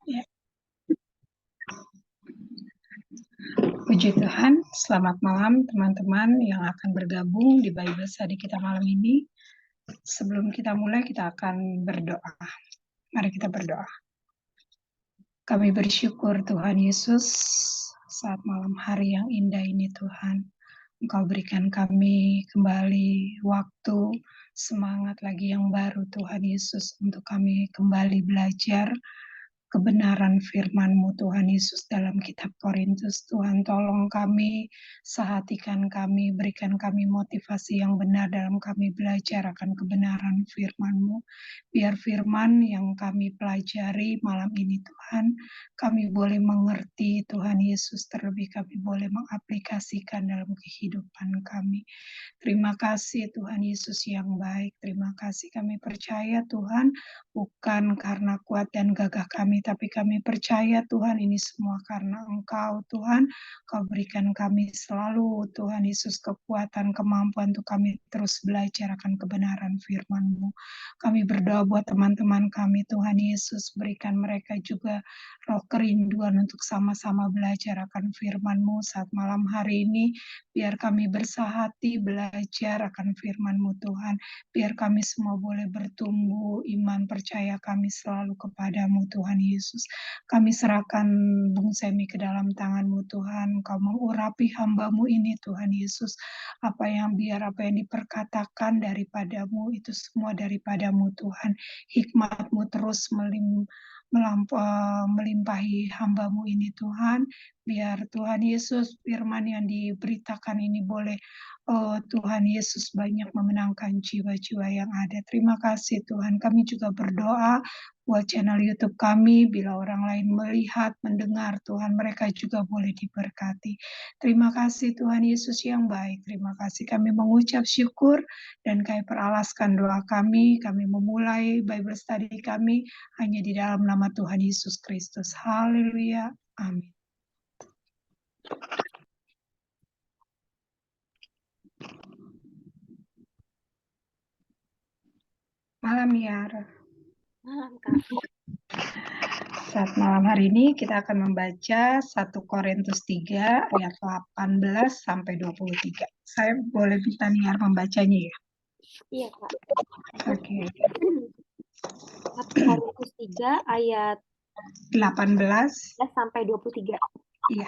Ya. Puji Tuhan, selamat malam teman-teman yang akan bergabung di Bible Study kita malam ini. Sebelum kita mulai, kita akan berdoa. Mari kita berdoa. Kami bersyukur Tuhan Yesus, saat malam hari yang indah ini Tuhan. Engkau berikan kami kembali waktu, semangat lagi yang baru Tuhan Yesus untuk kami kembali belajar kebenaran firman-Mu Tuhan Yesus dalam kitab Korintus. Tuhan tolong kami, sehatikan kami, berikan kami motivasi yang benar dalam kami belajar akan kebenaran firman-Mu. Biar firman yang kami pelajari malam ini Tuhan, kami boleh mengerti Tuhan Yesus, terlebih kami boleh mengaplikasikan dalam kehidupan kami. Terima kasih Tuhan Yesus yang baik. Terima kasih kami percaya Tuhan, bukan karena kuat dan gagah kami, tapi kami percaya Tuhan ini semua karena Engkau Tuhan. Kau berikan kami selalu Tuhan Yesus kekuatan, kemampuan untuk kami terus belajar akan kebenaran firman-Mu. Kami berdoa buat teman-teman kami Tuhan Yesus, berikan mereka juga roh kerinduan untuk sama-sama belajar akan firman-Mu saat malam hari ini. Biar kami bersahati belajar akan firman-Mu Tuhan. Biar kami semua boleh bertumbuh, iman percaya kami selalu kepadamu Tuhan Yesus. Kami serahkan Bung Semi ke dalam tangan-Mu Tuhan. Kau mengurapi hamba-Mu ini Tuhan Yesus. Apa yang diperkatakan daripadamu itu semua daripadamu Tuhan. Hikmat-Mu terus melimpahi hamba-Mu ini Tuhan. Biar Tuhan Yesus firman yang diberitakan ini boleh Tuhan Yesus banyak memenangkan jiwa-jiwa yang ada. Terima kasih Tuhan. Kami juga berdoa buat channel YouTube kami. Bila orang lain melihat, mendengar Tuhan, mereka juga boleh diberkati. Terima kasih Tuhan Yesus yang baik. Terima kasih kami mengucap syukur dan kami peralaskan doa kami. Kami memulai Bible Study kami hanya di dalam nama Tuhan Yesus Kristus. Haleluya. Amin. Malam Yara. Malam Kak. Saat malam hari ini kita akan membaca 1 Korintus 3 ayat 18 sampai 23. Saya boleh minta Niar membacanya ya? Iya Kak. Oke. 1 Korintus 3 ayat 18 sampai 23. Iya.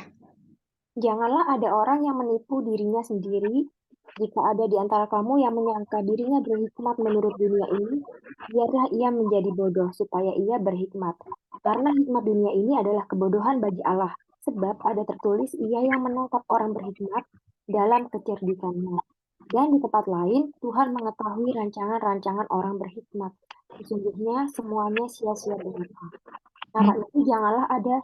Janganlah ada orang yang menipu dirinya sendiri. Jika ada di antara kamu yang menyangka dirinya berhikmat menurut dunia ini, biarlah ia menjadi bodoh supaya ia berhikmat. Karena hikmat dunia ini adalah kebodohan bagi Allah. Sebab ada tertulis ia yang menangkap orang berhikmat dalam kecerdikannya. Dan di tempat lain, Tuhan mengetahui rancangan-rancangan orang berhikmat. Sesungguhnya semuanya sia-sia belaka. Karena itu janganlah ada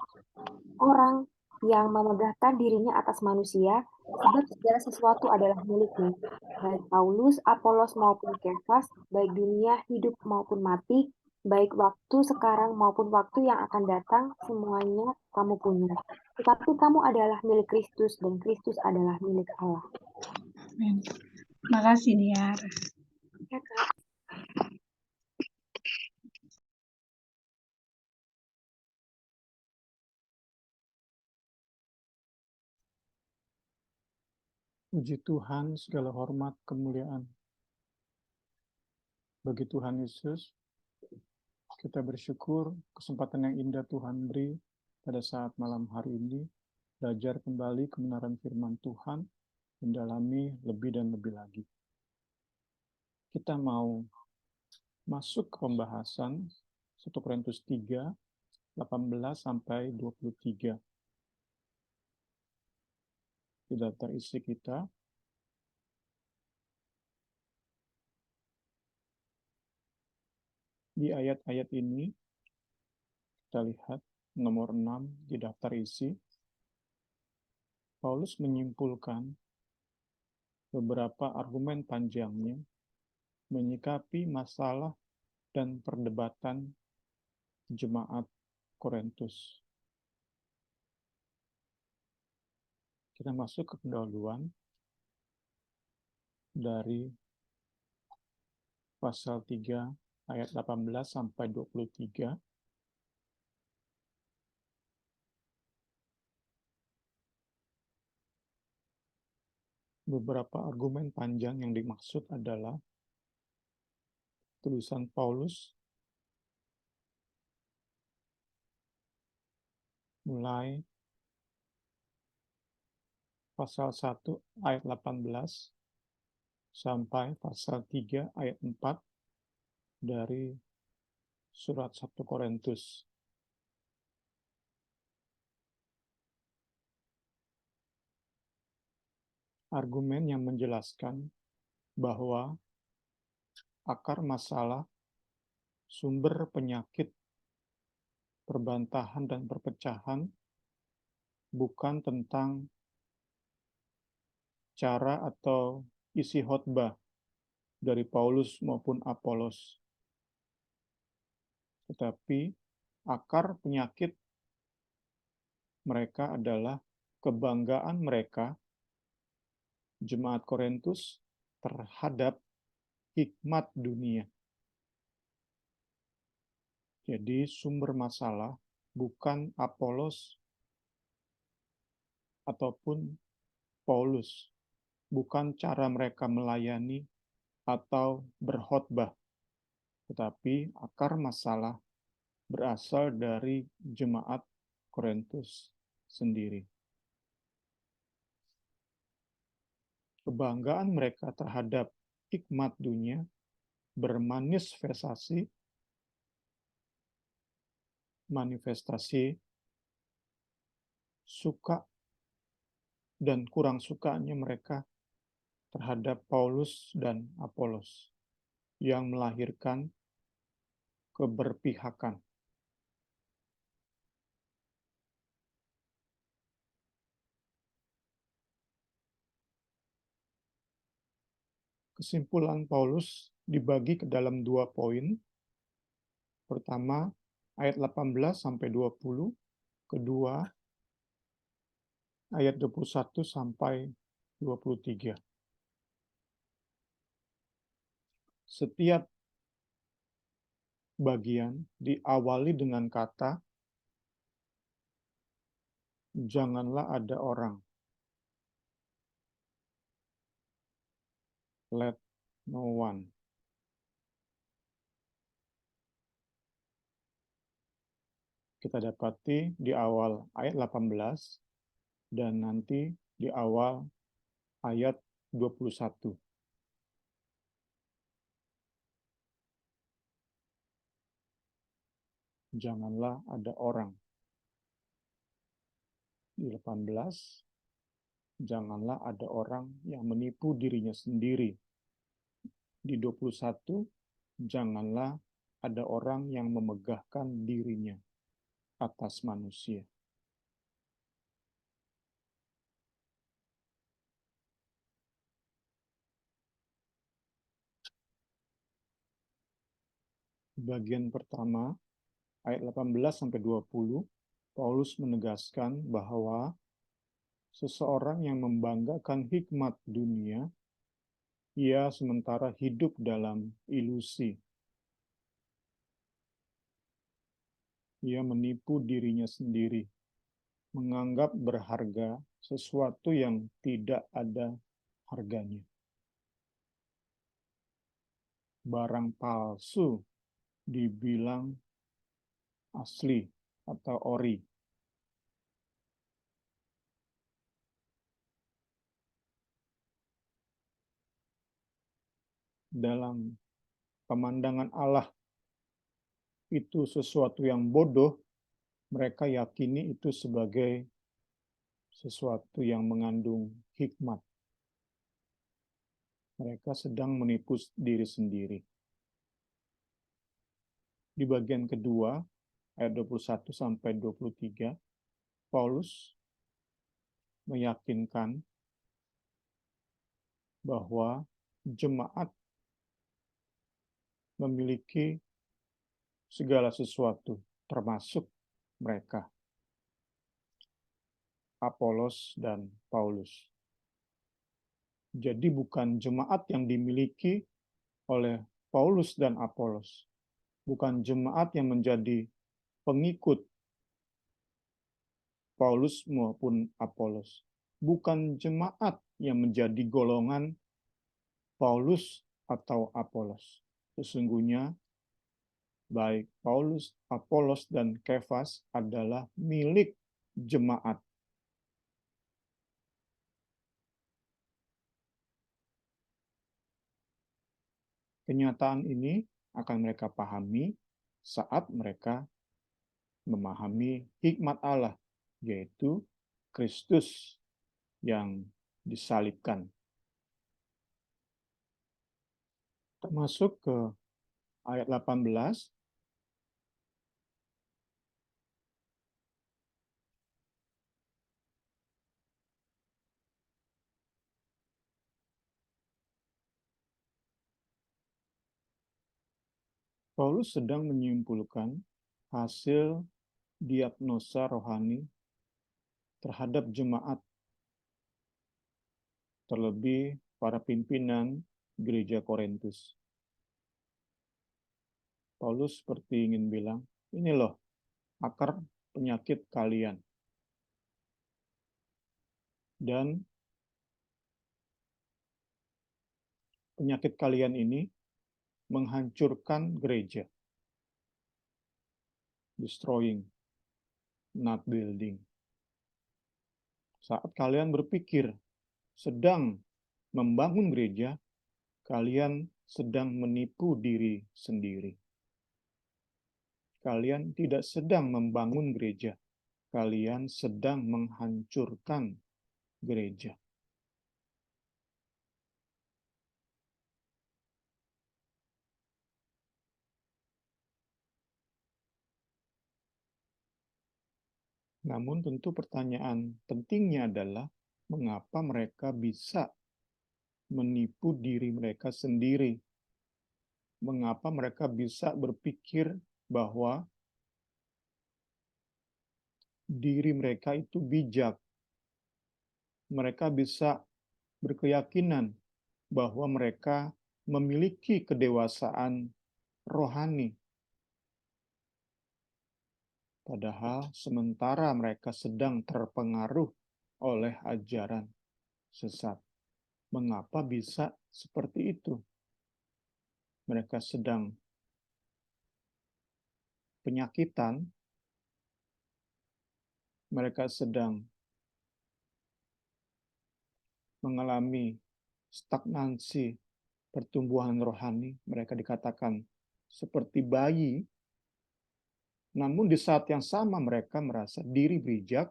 orang yang memegahkan dirinya atas manusia, sebab segala sesuatu adalah miliknya. Baik Paulus, Apolos maupun Kefas, baik dunia hidup maupun mati, baik waktu sekarang maupun waktu yang akan datang, semuanya kamu punya. Tetapi kamu adalah milik Kristus dan Kristus adalah milik Allah. Amin. Terima kasih Niar. Ya Kak. Puji Tuhan, segala hormat, kemuliaan bagi Tuhan Yesus. Kita bersyukur kesempatan yang indah Tuhan beri pada saat malam hari ini, belajar kembali kebenaran firman Tuhan, mendalami lebih dan lebih lagi. Kita mau masuk ke pembahasan 1 Korintus 3, 18 sampai 23. Di daftar isi kita, di ayat-ayat ini, kita lihat nomor 6 di daftar isi, Paulus menyimpulkan beberapa argumen panjangnya menyikapi masalah dan perdebatan jemaat Korintus. Kita masuk ke pendahuluan dari pasal 3 ayat 18 sampai 23. beberapa argumen panjang yang dimaksud adalah tulisan Paulus mulai pasal 1 ayat 18 sampai pasal 3 ayat 4 dari surat 1 Korintus. Argumen yang menjelaskan bahwa akar masalah, sumber penyakit, perbantahan dan perpecahan bukan tentang cara atau isi khotbah dari Paulus maupun Apolos, tetapi akar penyakit mereka adalah kebanggaan mereka, jemaat Korintus, terhadap hikmat dunia. Jadi sumber masalah bukan Apolos ataupun Paulus, bukan cara mereka melayani atau berkhotbah, tetapi akar masalah berasal dari jemaat Korintus sendiri. Kebanggaan mereka terhadap hikmat dunia bermanifestasi suka dan kurang sukanya mereka terhadap Paulus dan Apolos yang melahirkan keberpihakan. Kesimpulan Paulus dibagi ke dalam 2 poin. Pertama, ayat 18 sampai 20, kedua ayat 21 sampai 23. Setiap bagian diawali dengan kata, janganlah ada orang. Let no one. Kita dapati di awal ayat 18 dan nanti di awal ayat 21. Janganlah ada orang. Di 18, janganlah ada orang yang menipu dirinya sendiri. Di 21, janganlah ada orang yang memegahkan dirinya atas manusia. Bagian pertama, ayat 18 sampai 20, Paulus menegaskan bahwa seseorang yang membanggakan hikmat dunia, ia sementara hidup dalam ilusi. Ia menipu dirinya sendiri, menganggap berharga sesuatu yang tidak ada harganya. Barang palsu dibilang asli atau ori. Dalam pemandangan Allah itu sesuatu yang bodoh, mereka yakini itu sebagai sesuatu yang mengandung hikmat. Mereka sedang menipu diri sendiri. Di bagian kedua, ayat 21 sampai 23, Paulus meyakinkan bahwa jemaat memiliki segala sesuatu, termasuk mereka, Apolos dan Paulus. Jadi bukan jemaat yang dimiliki oleh Paulus dan Apolos, bukan jemaat yang menjadi pengikut Paulus maupun Apolos, bukan jemaat yang menjadi golongan Paulus atau Apolos. Sesungguhnya baik Paulus, Apolos, dan Kefas adalah milik jemaat. Kenyataan ini akan mereka pahami saat mereka memahami hikmat Allah, yaitu Kristus yang disalibkan. Masuk ke ayat 18. Paulus sedang menyimpulkan hasil diagnosa rohani terhadap jemaat, terlebih para pimpinan gereja Korintus. Paulus seperti ingin bilang, ini loh akar penyakit kalian. Dan penyakit kalian ini menghancurkan gereja. Destroying, not building. Saat kalian berpikir sedang membangun gereja, kalian sedang menipu diri sendiri. Kalian tidak sedang membangun gereja, kalian sedang menghancurkan gereja. Namun tentu pertanyaan pentingnya adalah mengapa mereka bisa menipu diri mereka sendiri? Mengapa mereka bisa berpikir bahwa diri mereka itu bijak? Mereka bisa berkeyakinan bahwa mereka memiliki kedewasaan rohani. Padahal sementara mereka sedang terpengaruh oleh ajaran sesat. Mengapa bisa seperti itu? Mereka sedang penyakitan, mereka sedang mengalami stagnansi pertumbuhan rohani, mereka dikatakan seperti bayi, namun di saat yang sama mereka merasa diri bijak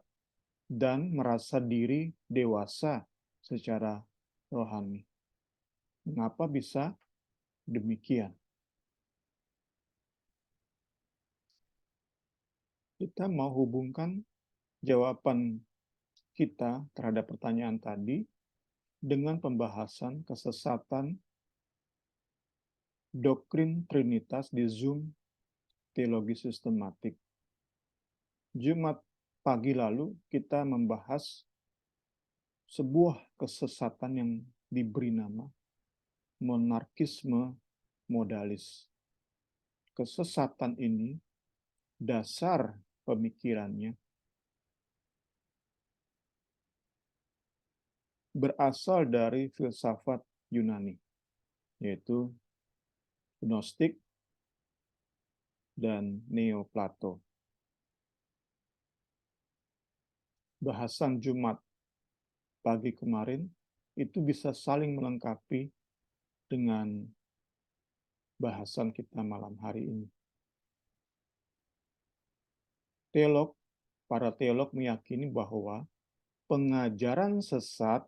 dan merasa diri dewasa secara rohani. Mengapa bisa demikian? Kita mau hubungkan jawaban kita terhadap pertanyaan tadi dengan pembahasan kesesatan doktrin Trinitas di Zoom Teologi Sistematik. Jumat pagi lalu kita membahas sebuah kesesatan yang diberi nama monarkisme modalis. Kesesatan ini dasar pemikirannya berasal dari filsafat Yunani, yaitu Gnostik dan Neoplato. Bahasan Jumat pagi kemarin itu bisa saling melengkapi dengan bahasan kita malam hari ini. Para teolog meyakini bahwa pengajaran sesat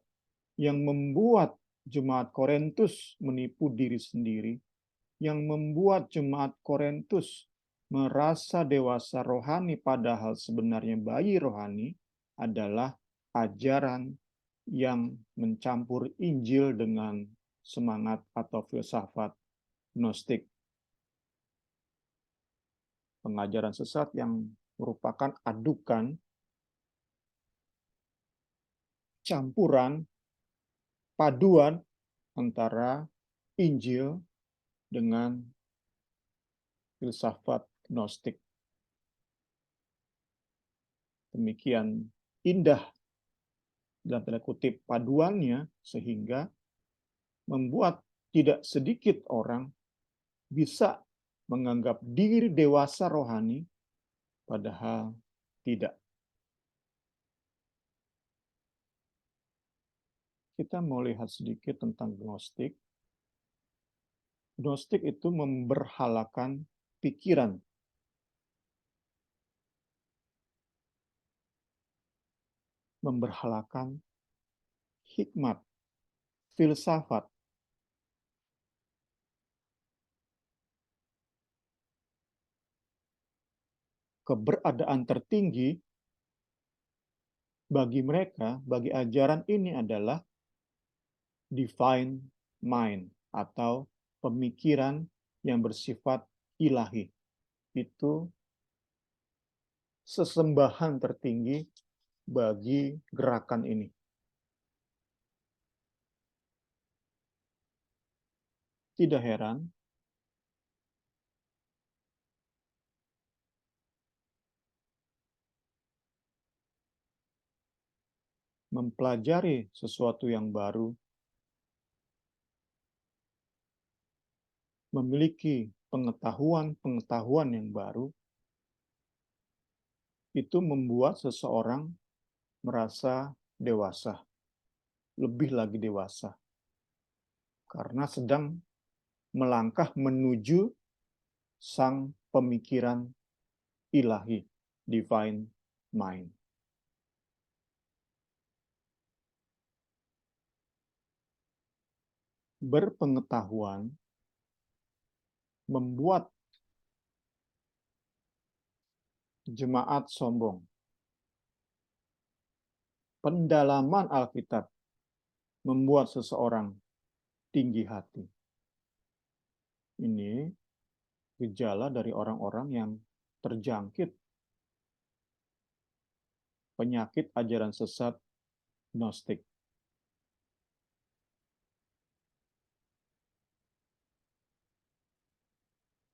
yang membuat jemaat Korintus menipu diri sendiri, yang membuat jemaat Korintus merasa dewasa rohani padahal sebenarnya bayi rohani, adalah ajaran yang mencampur Injil dengan semangat atau filsafat Gnostik. Pengajaran sesat yang merupakan adukan, campuran, paduan antara Injil dengan filsafat Gnostik. Demikian indah dalam tanda kutip paduannya, sehingga membuat tidak sedikit orang bisa menganggap diri dewasa rohani, padahal tidak. Kita mau lihat sedikit tentang Gnostik. Gnostik itu memberhalakan pikiran. Memberhalakan hikmat, filsafat. Keberadaan tertinggi bagi mereka, bagi ajaran ini adalah divine mind atau pemikiran yang bersifat ilahi. Itu sesembahan tertinggi bagi gerakan ini. Tidak heran mempelajari sesuatu yang baru, memiliki pengetahuan yang baru, itu membuat seseorang merasa dewasa, lebih lagi dewasa, karena sedang melangkah menuju sang pemikiran ilahi, divine mind. Berpengetahuan membuat jemaat sombong. Pendalaman Alkitab membuat seseorang tinggi hati. Ini gejala dari orang-orang yang terjangkit penyakit ajaran sesat Gnostik.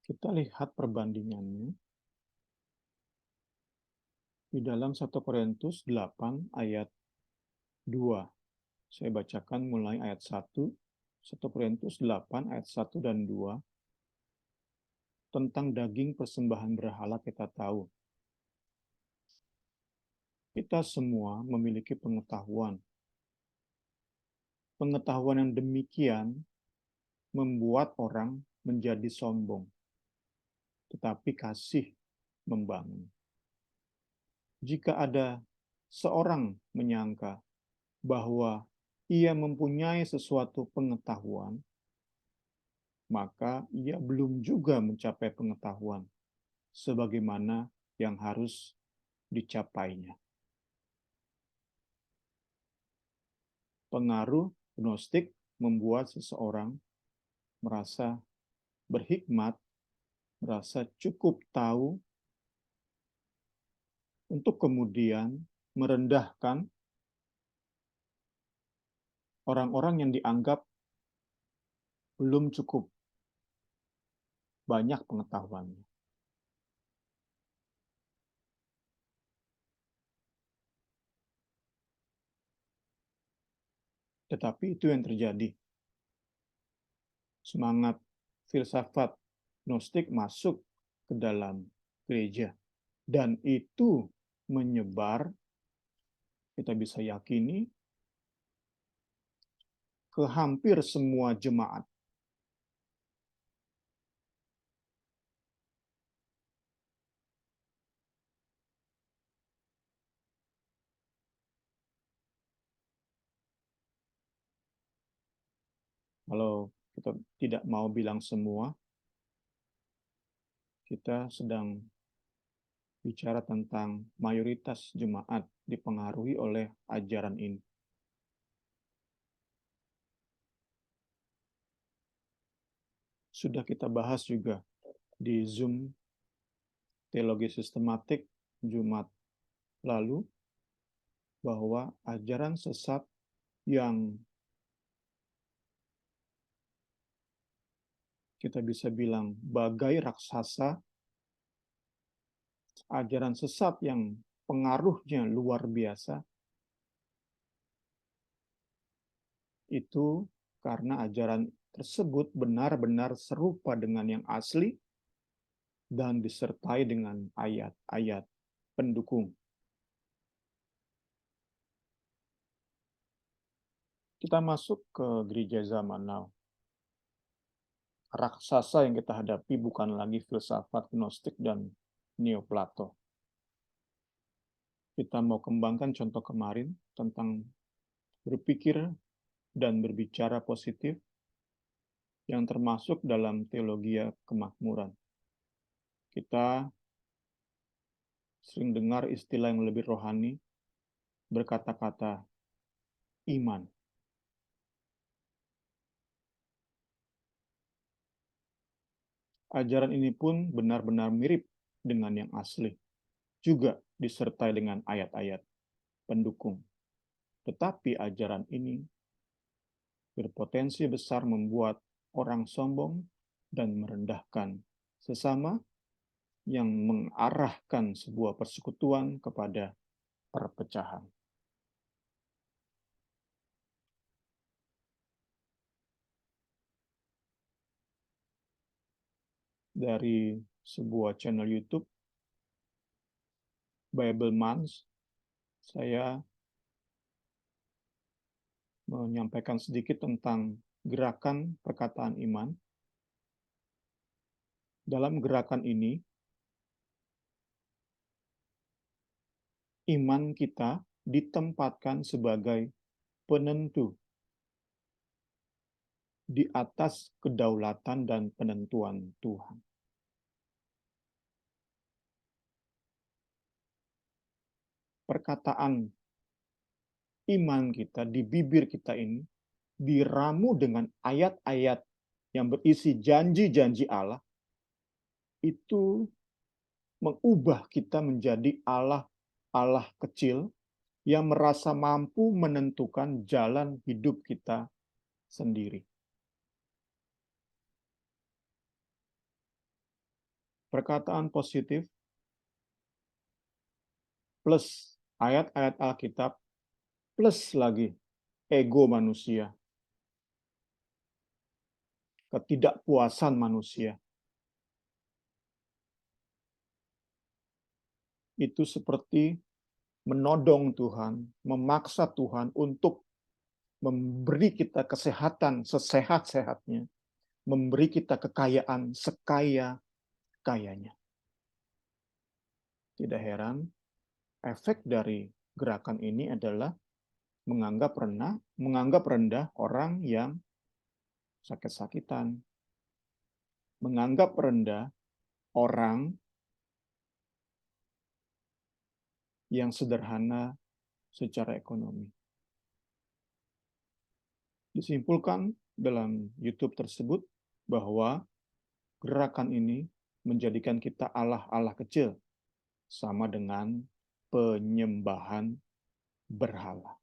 Kita lihat perbandingannya di dalam 1 Korintus 8 ayat 2. Saya bacakan mulai ayat 1, 1 Korintus 8 ayat 1 dan 2. Tentang daging persembahan berhala kita tahu. Kita semua memiliki pengetahuan. Pengetahuan yang demikian membuat orang menjadi sombong. Tetapi kasih membangun. Jika ada seorang menyangka bahwa ia mempunyai sesuatu pengetahuan, maka ia belum juga mencapai pengetahuan sebagaimana yang harus dicapainya. Pengaruh Gnostik membuat seseorang merasa berhikmat, merasa cukup tahu untuk kemudian merendahkan orang-orang yang dianggap belum cukup banyak pengetahuannya. Tetapi itu yang terjadi. Semangat filsafat Gnostik masuk ke dalam gereja. Dan itu menyebar, kita bisa yakini, ke hampir semua jemaat. Kalau kita tidak mau bilang semua, kita sedang bicara tentang mayoritas jemaat dipengaruhi oleh ajaran ini. Sudah kita bahas juga di Zoom Teologi Sistematik Jumat lalu, bahwa ajaran sesat yang kita bisa bilang bagai raksasa, ajaran sesat yang pengaruhnya luar biasa, Itu karena ajaran tersebut benar-benar serupa dengan yang asli dan disertai dengan ayat-ayat pendukung. Kita masuk ke gereja zaman now. Raksasa yang kita hadapi bukan lagi filsafat Gnostik dan Neoplato. Kita mau kembangkan contoh kemarin tentang berpikir dan berbicara positif yang termasuk dalam teologi kemakmuran. Kita sering dengar istilah yang lebih rohani, berkata-kata iman. Ajaran ini pun benar-benar mirip dengan yang asli, juga disertai dengan ayat-ayat pendukung. Tetapi ajaran ini berpotensi besar membuat orang sombong dan merendahkan sesama, yang mengarahkan sebuah persekutuan kepada perpecahan. Dari sebuah channel YouTube, Bible Months, saya menyampaikan sedikit tentang gerakan perkataan iman. Dalam gerakan ini, iman kita ditempatkan sebagai penentu di atas kedaulatan dan penentuan Tuhan. Perkataan iman kita di bibir kita ini diramu dengan ayat-ayat yang berisi janji-janji Allah, itu mengubah kita menjadi Allah kecil yang merasa mampu menentukan jalan hidup kita sendiri. Perkataan positif plus ayat-ayat Alkitab plus lagi ego manusia, ketidakpuasan manusia, itu seperti menodong Tuhan, memaksa Tuhan untuk memberi kita kesehatan sesehat-sehatnya, memberi kita kekayaan sekaya-kayanya. Tidak heran, efek dari gerakan ini adalah menganggap rendah orang yang sakit-sakitan, menganggap rendah orang yang sederhana secara ekonomi. Disimpulkan dalam YouTube tersebut bahwa gerakan ini menjadikan kita Allah-Allah kecil, sama dengan penyembahan berhala.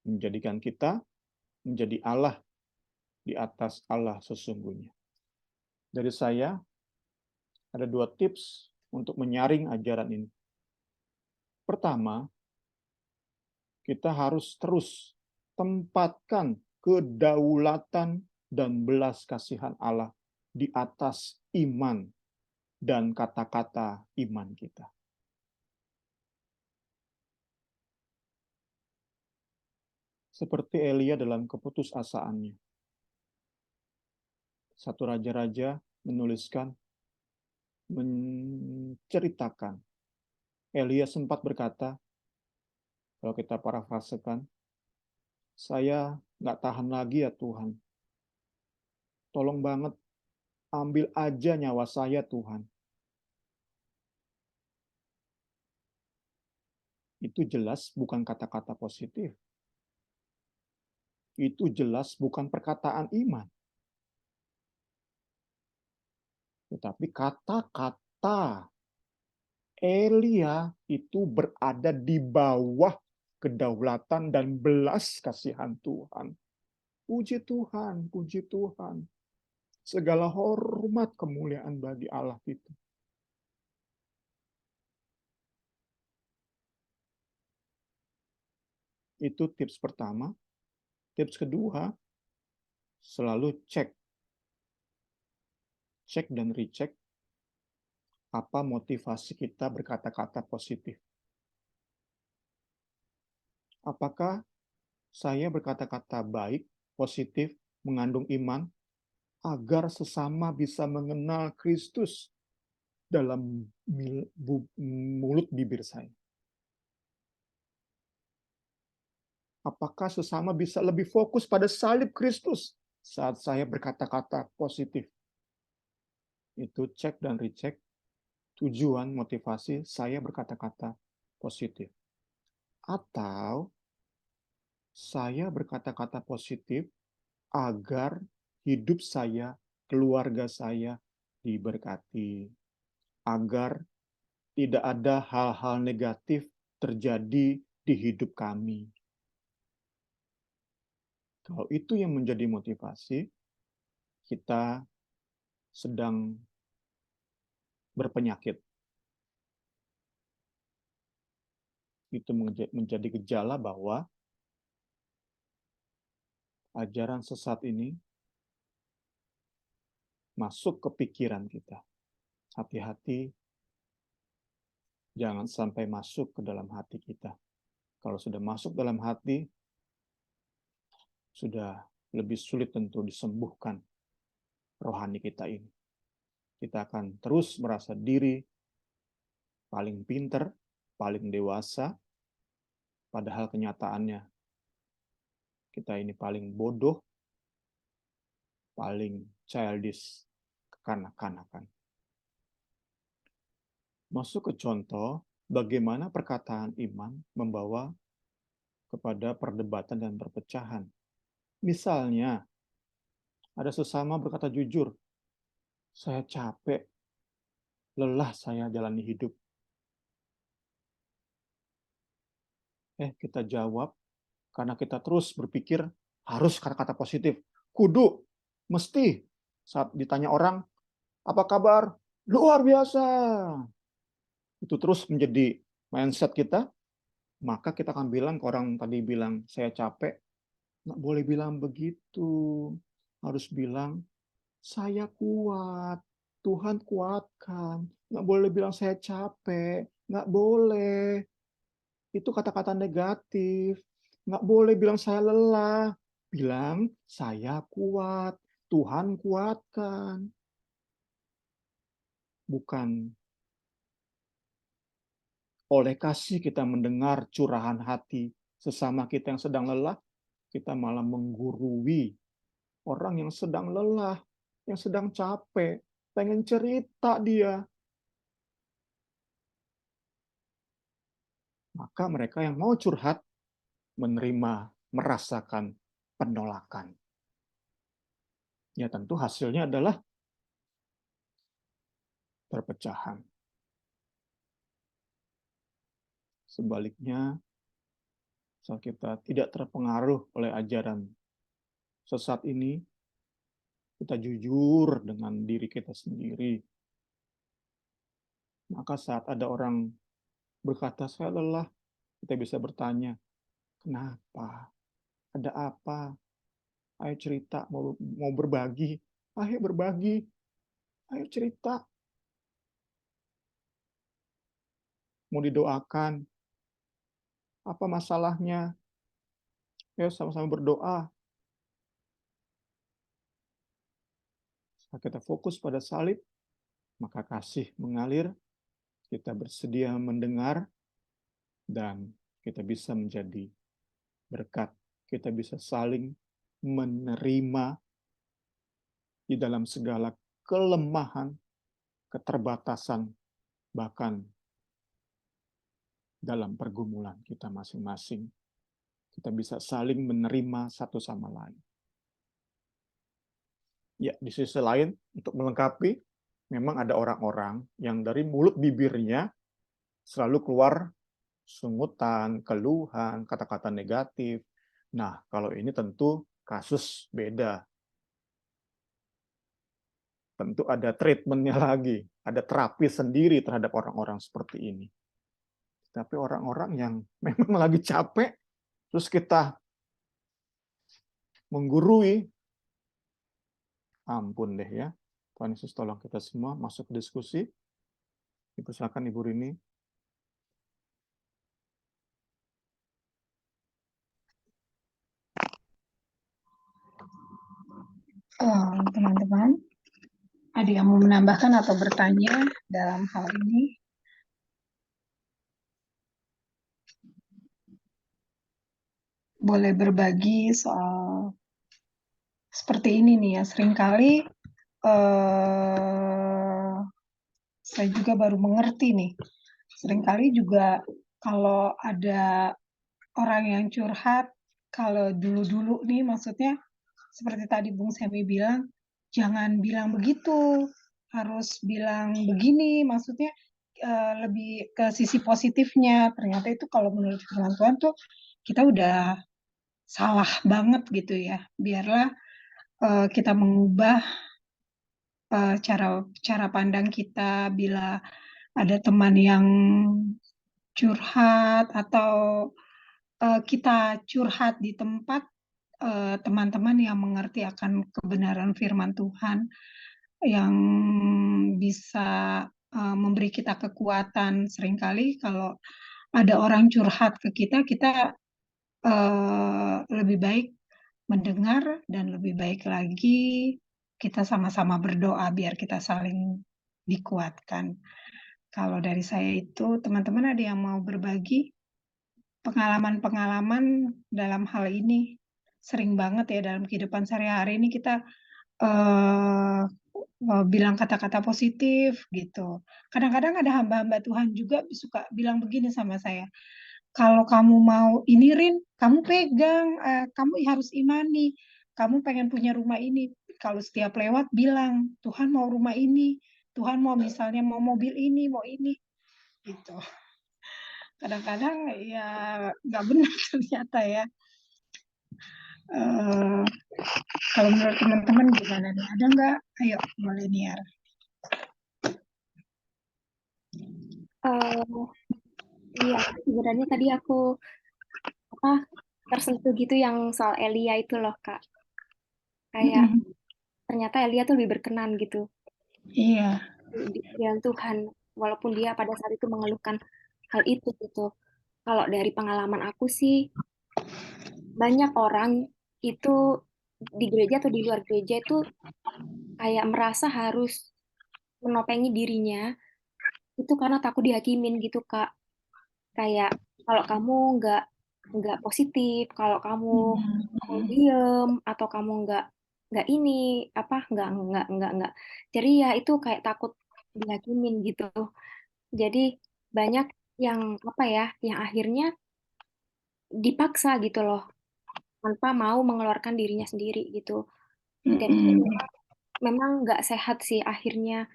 Menjadikan kita menjadi Allah di atas Allah sesungguhnya. Dari saya, ada 2 tips untuk menyaring ajaran ini. Pertama, kita harus terus tempatkan kedaulatan dan belas kasihan Allah di atas iman dan kata-kata iman kita. Seperti Elia dalam keputusasaannya. Satu raja-raja menceritakan, Elia sempat berkata, kalau kita parafrasekan, saya nggak tahan lagi ya Tuhan. Tolong banget, ambil aja nyawa saya Tuhan. Itu jelas bukan kata-kata positif. Itu jelas bukan perkataan iman. Tetapi kata-kata Elia itu berada di bawah kedaulatan dan belas kasihan Tuhan. Puji Tuhan, puji Tuhan. Segala hormat kemuliaan bagi Allah itu. Itu tips pertama. Tips kedua, selalu cek dan recheck apa motivasi kita berkata-kata positif. Apakah saya berkata-kata baik, positif, mengandung iman, agar sesama bisa mengenal Kristus dalam mulut bibir saya? Apakah sesama bisa lebih fokus pada salib Kristus saat saya berkata-kata positif? Itu cek dan recheck tujuan motivasi saya berkata-kata positif. Atau saya berkata-kata positif agar hidup saya, keluarga saya diberkati, agar tidak ada hal-hal negatif terjadi di hidup kami. Kalau itu yang menjadi motivasi, kita sedang berpenyakit. Itu menjadi gejala bahwa ajaran sesat ini masuk ke pikiran kita. Hati-hati, jangan sampai masuk ke dalam hati kita. Kalau sudah masuk dalam hati, sudah lebih sulit tentu disembuhkan rohani kita ini. Kita akan terus merasa diri paling pinter, paling dewasa, padahal kenyataannya kita ini paling bodoh, paling childish, kekanak-kanakan. Masuk ke contoh bagaimana perkataan iman membawa kepada perdebatan dan perpecahan. Misalnya, ada sesama berkata jujur, saya capek, lelah saya jalani hidup. Kita jawab, karena kita terus berpikir harus kata-kata positif. Kudu, mesti. Saat ditanya orang, apa kabar? Luar biasa. Itu terus menjadi mindset kita, maka kita akan bilang ke orang tadi bilang, saya capek, nggak boleh bilang begitu. Harus bilang, saya kuat, Tuhan kuatkan. Nggak boleh bilang saya capek, nggak boleh. Itu kata-kata negatif. Nggak boleh bilang saya lelah. Bilang, saya kuat, Tuhan kuatkan. Bukan oleh kasih kita mendengar curahan hati sesama kita yang sedang lelah, kita malah menggurui orang yang sedang lelah, yang sedang capek, pengen cerita dia. Maka mereka yang mau curhat, menerima, merasakan penolakan. Ya tentu hasilnya adalah perpecahan. Sebaliknya, saat kita tidak terpengaruh oleh ajaran sesat ini, kita jujur dengan diri kita sendiri. Maka saat ada orang berkata, saya lelah, kita bisa bertanya, kenapa? Ada apa? Ayo cerita, mau berbagi. Ayo berbagi, ayo cerita. Mau didoakan. Apa masalahnya? Ayo sama-sama berdoa. Saat kita fokus pada salib, maka kasih mengalir, kita bersedia mendengar, dan kita bisa menjadi berkat. Kita bisa saling menerima di dalam segala kelemahan, keterbatasan, bahkan dalam pergumulan kita masing-masing. Kita bisa saling menerima satu sama lain. Ya, di sisi lain, untuk melengkapi, memang ada orang-orang yang dari mulut bibirnya selalu keluar sungutan, keluhan, kata-kata negatif. Nah, kalau ini tentu kasus beda. Tentu ada treatment-nya lagi, ada terapi sendiri terhadap orang-orang seperti ini. Tapi orang-orang yang memang lagi capek, terus kita menggurui, ampun deh ya. Tuhan Yesus tolong kita semua masuk ke diskusi. Dipersilakan Ibu Rini. Teman-teman, ada yang mau menambahkan atau bertanya dalam hal ini? Boleh berbagi soal seperti ini nih ya. Seringkali saya juga baru mengerti nih. Seringkali juga kalau ada orang yang curhat, kalau dulu-dulu nih maksudnya seperti tadi Bung Semi bilang, jangan bilang begitu, harus bilang begini, maksudnya lebih ke sisi positifnya. Ternyata itu kalau menurut firman Tuhan tuh kita udah salah banget gitu ya. Biarlah kita mengubah cara pandang kita bila ada teman yang curhat atau kita curhat di tempat teman-teman yang mengerti akan kebenaran firman Tuhan, yang bisa memberi kita kekuatan. Seringkali kalau ada orang curhat ke kita, kita lebih baik mendengar dan lebih baik lagi kita sama-sama berdoa biar kita saling dikuatkan. Kalau dari saya itu, teman-teman ada yang mau berbagi pengalaman-pengalaman dalam hal ini? Sering banget ya dalam kehidupan sehari-hari ini kita bilang kata-kata positif gitu. Kadang-kadang ada hamba-hamba Tuhan juga suka bilang begini sama saya, kalau kamu mau ini Rin, kamu pegang, kamu harus imani, kamu pengen punya rumah ini, kalau setiap lewat bilang, Tuhan mau rumah ini, Tuhan mau misalnya mau mobil ini, mau ini, gitu. Kadang-kadang ya nggak benar ternyata ya. Kalau menurut teman-teman gimana nih? Ada nggak? Ayo, boleh Niar. Iya, sebenarnya tadi aku tersentuh gitu yang soal Elia itu loh, Kak. Kayak ternyata Elia tuh lebih berkenan gitu Iya. di jalan Tuhan, walaupun dia pada saat itu mengeluhkan hal itu gitu. Kalau dari pengalaman aku sih, banyak orang itu di gereja atau di luar gereja itu kayak merasa harus menopeng dirinya itu karena takut dihakimin gitu, Kak. Kayak kalau kamu nggak positif, kalau kamu diem atau kamu nggak ini apa nggak jadi ya itu kayak takut dihakimin gitu. Jadi banyak yang apa ya, yang akhirnya dipaksa gitu loh tanpa mau mengeluarkan dirinya sendiri gitu. Dan itu memang nggak sehat sih akhirnya.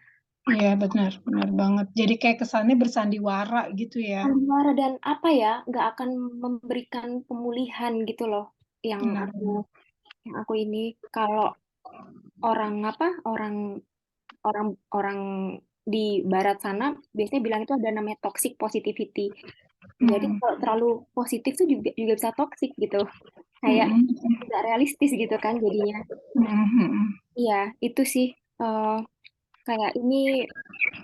Iya benar banget. Jadi kayak kesannya bersandiwara gitu ya. Sandiwara dan apa ya, nggak akan memberikan pemulihan gitu loh. Yang Benar. aku ini kalau orang apa orang orang orang di barat sana biasanya bilang itu ada namanya toxic positivity. Jadi kalau terlalu positif tuh juga bisa toxic gitu. Kayak tidak realistis gitu kan jadinya. Iya, itu sih kayak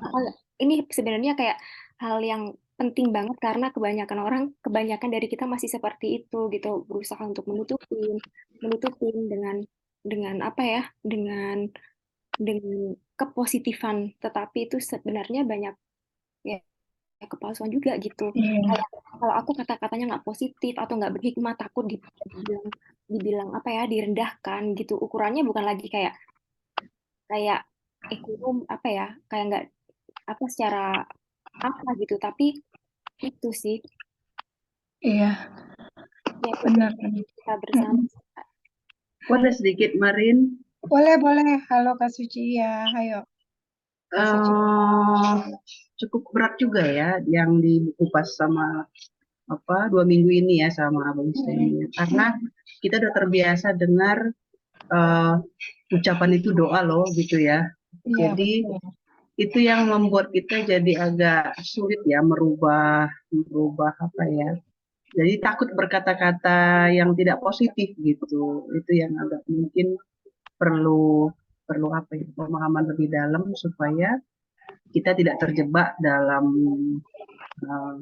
apa, ini sebenarnya kayak hal yang penting banget karena kebanyakan dari kita masih seperti itu gitu, berusaha untuk menutupin dengan apa ya, dengan kepositifan, tetapi itu sebenarnya banyak ya kepalsuan juga gitu. Kayak kalau aku kata-katanya nggak positif atau nggak berhikmah, takut dibilang apa ya, direndahkan gitu. Ukurannya bukan lagi kayak kayak apa ya, kayak nggak apa secara apa gitu, tapi itu sih Iya, ya benar. kita bersama. Boleh sedikit, Marin? Boleh. Halo Kak Suci ya, ayo. Cukup berat juga ya yang dikupas sama 2 minggu ini ya sama Abang Semi. Karena kita udah terbiasa dengar ucapan itu doa loh gitu ya. Jadi itu yang membuat kita jadi agak sulit ya merubah apa ya, Jadi takut berkata-kata yang tidak positif gitu. Itu yang agak mungkin perlu perlu apa ya, pemahaman lebih dalam supaya kita tidak terjebak uh,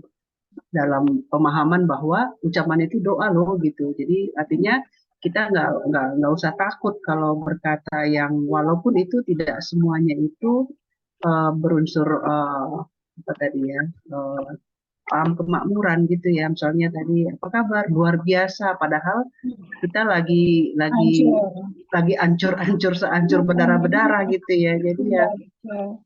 dalam pemahaman bahwa ucapan itu doa loh gitu. Jadi artinya kita nggak usah takut kalau berkata yang walaupun itu tidak semuanya itu berunsur apa tadi ya, paham kemakmuran gitu ya. Misalnya tadi apa kabar luar biasa, padahal kita Hancur. lagi ancur-ancur seancur berdarah-berdarah gitu ya. Jadi ya Iya, betul.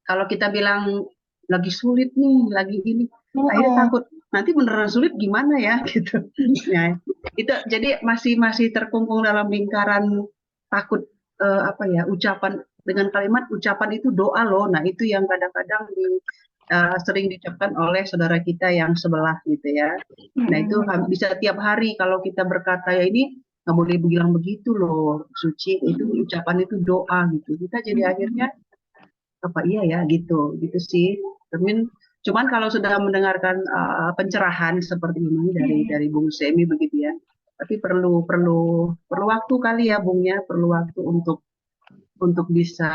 kalau kita bilang lagi sulit nih, lagi ini, akhirnya Heeh. takut nanti beneran sulit gimana ya gitu. Nah, itu jadi masih terkungkung dalam lingkaran takut apa ya, ucapan dengan kalimat ucapan itu doa loh. Nah, itu yang kadang-kadang sering diucapkan oleh saudara kita yang sebelah gitu ya. Nah, itu bisa tiap hari kalau kita berkata ya ini nggak boleh bilang begitu loh, Suci, itu ucapan itu doa gitu. Kita jadi akhirnya apa iya ya gitu gitu sih. Cuman kalau sudah mendengarkan pencerahan seperti ini dari Bung Semi begitu ya, tapi perlu perlu perlu waktu kali ya Bung ya, perlu waktu untuk bisa,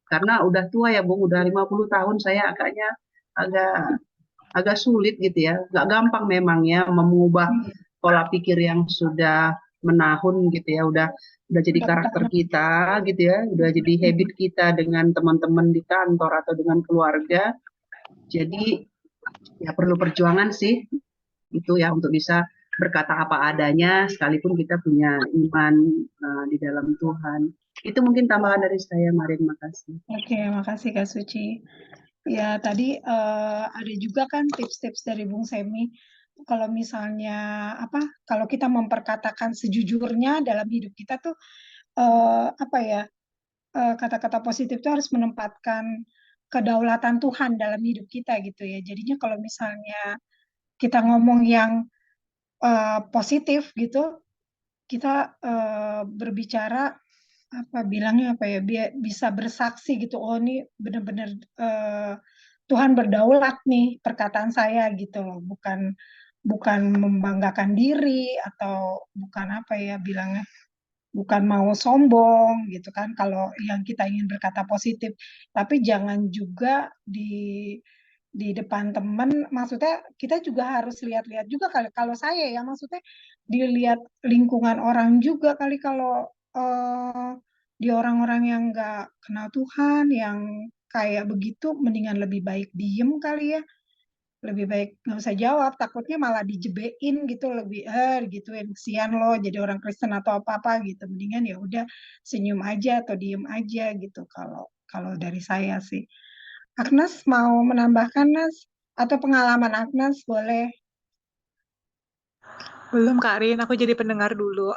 karena udah tua ya Bung, udah 50 tahun saya agaknya agak agak sulit gitu ya, nggak gampang memang ya mengubah pola pikir yang sudah menahun gitu ya, udah jadi Udah karakter ketahuan. kita gitu ya, udah jadi habit kita dengan teman-teman di kantor atau dengan keluarga. Jadi ya perlu perjuangan sih itu ya untuk bisa berkata apa adanya sekalipun kita punya iman di dalam Tuhan. Itu mungkin tambahan dari saya, Marin, makasih. Oke, makasih Kak Suci. Ya, tadi ada juga kan tips-tips dari Bung Semi. Kalau misalnya kalau kita memperkatakan sejujurnya dalam hidup kita tuh kata-kata positif itu harus menempatkan kedaulatan Tuhan dalam hidup kita gitu ya. Jadinya kalau misalnya kita ngomong yang positif gitu, kita berbicara bisa bersaksi gitu. Oh, ini benar-benar Tuhan berdaulat nih perkataan saya gitu loh, bukan bukan membanggakan diri atau bukan bilangnya, bukan mau sombong gitu kan kalau yang kita ingin berkata positif, tapi jangan juga di depan teman, maksudnya kita juga harus lihat-lihat juga kali, kalau saya ya maksudnya dilihat lingkungan orang juga kali, kalau di orang-orang yang nggak kenal Tuhan yang kayak begitu, mendingan lebih baik diem kali ya, lebih baik nggak usah jawab, takutnya malah dijebein gitu, lebih gituin, kesian lo jadi orang Kristen atau apa-apa gitu, mendingan ya udah senyum aja atau diem aja gitu, kalau kalau dari saya sih. Agnes mau menambahkan, Nas? Atau pengalaman Agnes boleh. Belum Kak Rin, aku jadi pendengar dulu.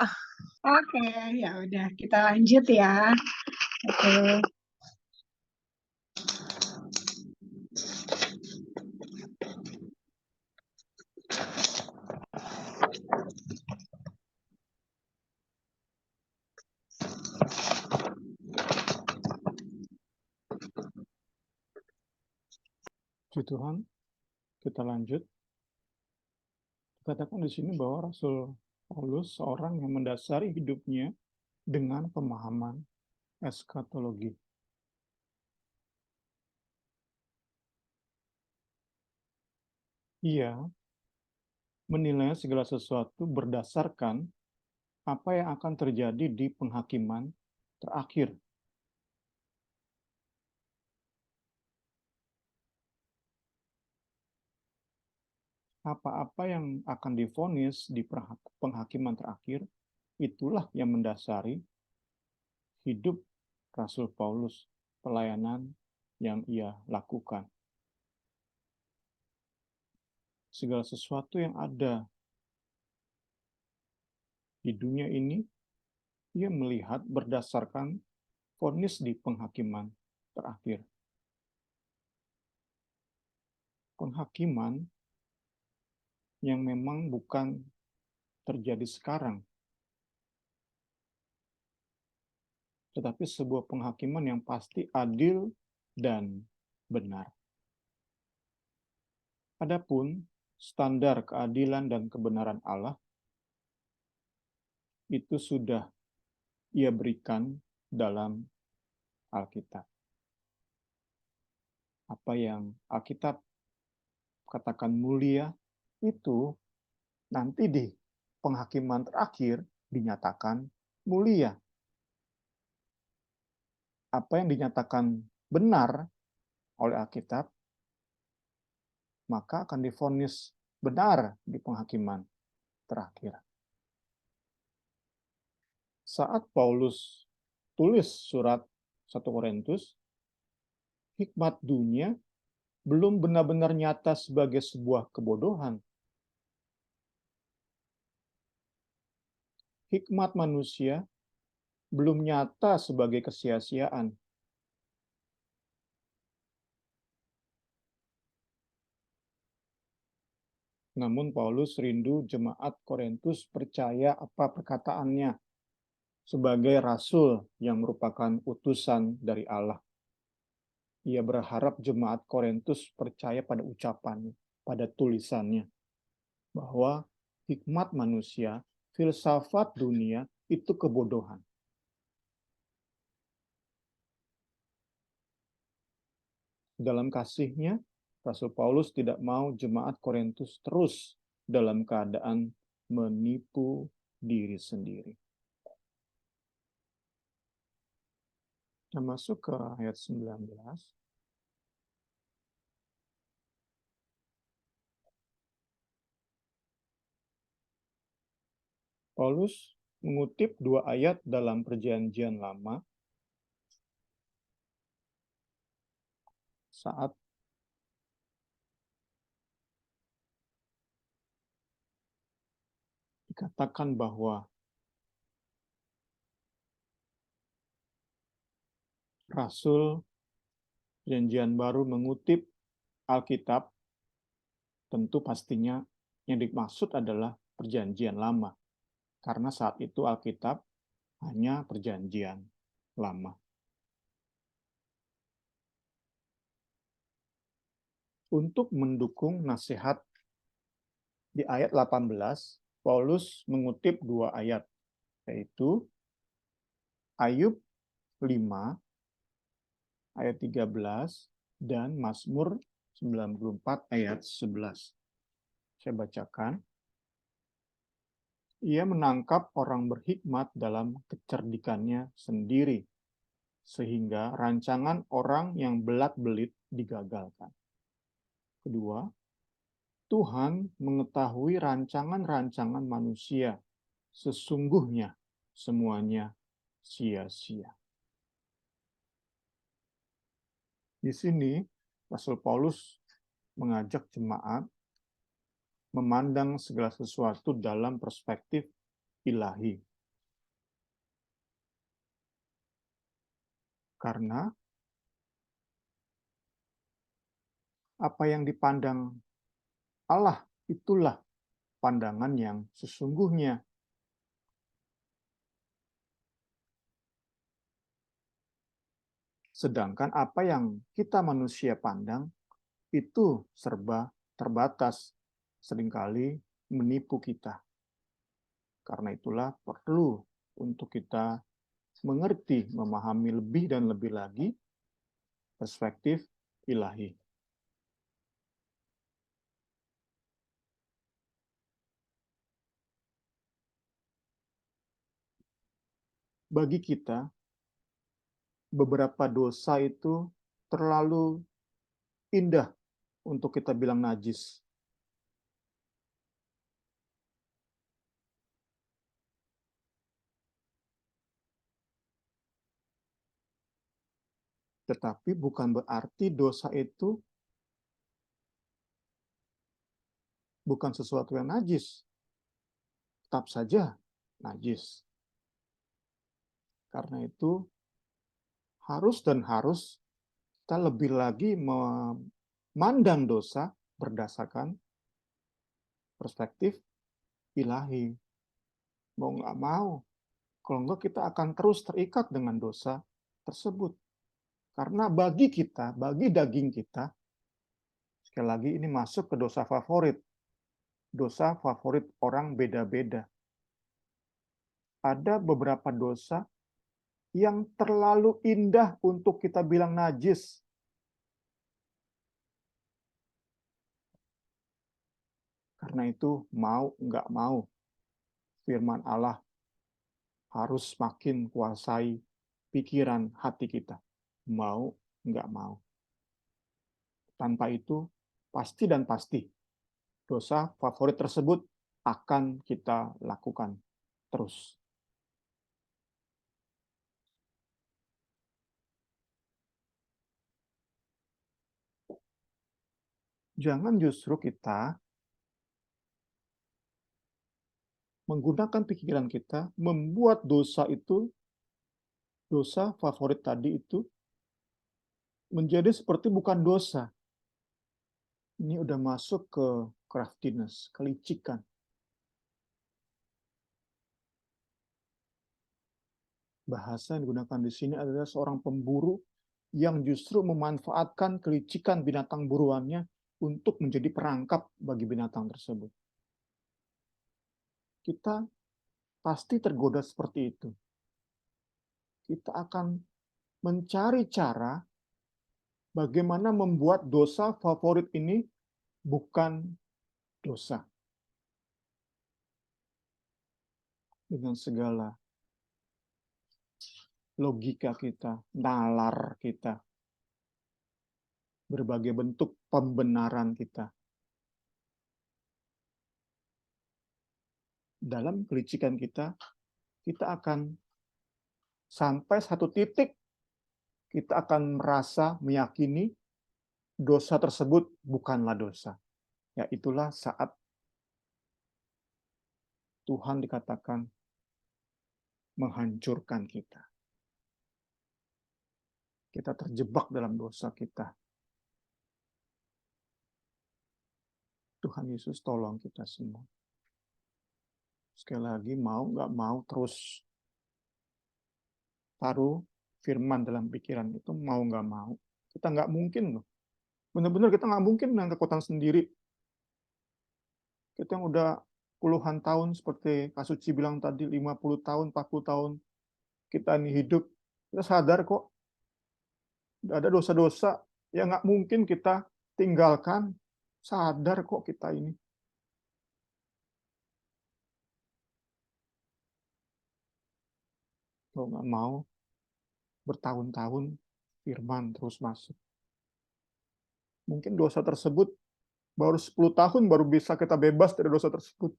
Oke, ya udah kita lanjut ya. Oke. Puji Tuhan, kita lanjut. Katakan di sini bahwa Rasul Paulus seorang yang mendasari hidupnya dengan pemahaman eskatologi. Ia menilai segala sesuatu berdasarkan apa yang akan terjadi di penghakiman terakhir. Apa-apa yang akan divonis di penghakiman terakhir, itulah yang mendasari hidup Rasul Paulus, pelayanan yang ia lakukan. Segala sesuatu yang ada di dunia ini, ia melihat berdasarkan vonis di penghakiman terakhir. Penghakiman yang memang bukan terjadi sekarang, tetapi sebuah penghakiman yang pasti adil dan benar. Adapun standar keadilan dan kebenaran Allah itu sudah Ia berikan dalam Alkitab. Apa yang Alkitab katakan mulia itu nanti di penghakiman terakhir dinyatakan mulia. Apa yang dinyatakan benar oleh Alkitab, maka akan divonis benar di penghakiman terakhir. Saat Paulus tulis surat 1 Korintus, hikmat dunia belum benar-benar nyata sebagai sebuah kebodohan. Hikmat manusia belum nyata sebagai kesia-siaan. Namun Paulus rindu jemaat Korintus percaya apa perkataannya sebagai rasul yang merupakan utusan dari Allah. Ia berharap jemaat Korintus percaya pada ucapannya, pada tulisannya, bahwa hikmat manusia, filsafat dunia itu kebodohan. Dalam kasihnya, Rasul Paulus tidak mau jemaat Korintus terus dalam keadaan menipu diri sendiri. Kita masuk ke ayat 19. Paulus mengutip dua ayat dalam Perjanjian Lama saat dikatakan bahwa Rasul Perjanjian Baru mengutip Alkitab, tentu pastinya yang dimaksud adalah Perjanjian Lama. Karena saat itu Alkitab hanya Perjanjian Lama. Untuk mendukung nasihat di ayat 18, Paulus mengutip dua ayat, yaitu Ayub 5, ayat 13, dan Mazmur 94, ayat 11. Saya bacakan. Ia menangkap orang berhikmat dalam kecerdikannya sendiri, sehingga rancangan orang yang belat-belit digagalkan. Kedua, Tuhan mengetahui rancangan-rancangan manusia, sesungguhnya semuanya sia-sia. Di sini, Rasul Paulus mengajak jemaat memandang segala sesuatu dalam perspektif ilahi. Karena apa yang dipandang Allah itulah pandangan yang sesungguhnya. Sedangkan apa yang kita manusia pandang itu serba terbatas, seringkali menipu kita. Karena itulah perlu untuk kita mengerti, memahami lebih dan lebih lagi perspektif ilahi. Bagi kita, beberapa dosa itu terlalu indah untuk kita bilang najis. Tetapi bukan berarti dosa itu bukan sesuatu yang najis. Tetap saja najis. Karena itu harus kita lebih lagi memandang dosa berdasarkan perspektif ilahi. Mau nggak mau, kalau enggak kita akan terus terikat dengan dosa tersebut. Karena bagi kita, bagi daging kita, sekali lagi ini masuk ke dosa favorit, dosa favorit orang beda-beda. Ada beberapa dosa yang terlalu indah untuk kita bilang najis. Karena itu, mau nggak mau, firman Allah harus makin kuasai pikiran hati kita. Mau nggak mau. Tanpa itu, pasti dan pasti, dosa favorit tersebut akan kita lakukan terus. Jangan justru kita menggunakan pikiran kita, membuat dosa itu, dosa favorit tadi itu, menjadi seperti bukan dosa. Ini udah masuk ke craftiness, kelicikan. Bahasa yang digunakan di sini adalah seorang pemburu yang justru memanfaatkan kelicikan binatang buruannya untuk menjadi perangkap bagi binatang tersebut. Kita pasti tergoda seperti itu. Kita akan mencari cara bagaimana membuat dosa favorit ini bukan dosa. Dengan segala logika kita, nalar kita, berbagai bentuk pembenaran kita. Dalam kelicikan kita akan sampai satu titik, kita akan merasa meyakini dosa tersebut bukanlah dosa. Ya, itulah saat Tuhan dikatakan menghancurkan kita. Kita terjebak dalam dosa kita. Tuhan Yesus tolong kita semua. Sekali lagi, mau nggak mau terus taruh firman dalam pikiran itu, mau nggak mau. Kita nggak mungkin loh. Benar-benar kita nggak mungkin dengan kekuatan sendiri. Kita yang udah puluhan tahun, seperti Kak Suci bilang tadi, 50 tahun, 40 tahun, kita ini hidup, kita sadar kok, ada dosa-dosa yang nggak mungkin kita tinggalkan. Sadar kok kita ini. Kalau nggak mau, bertahun-tahun firman terus masuk. Mungkin dosa tersebut baru 10 tahun baru bisa kita bebas dari dosa tersebut.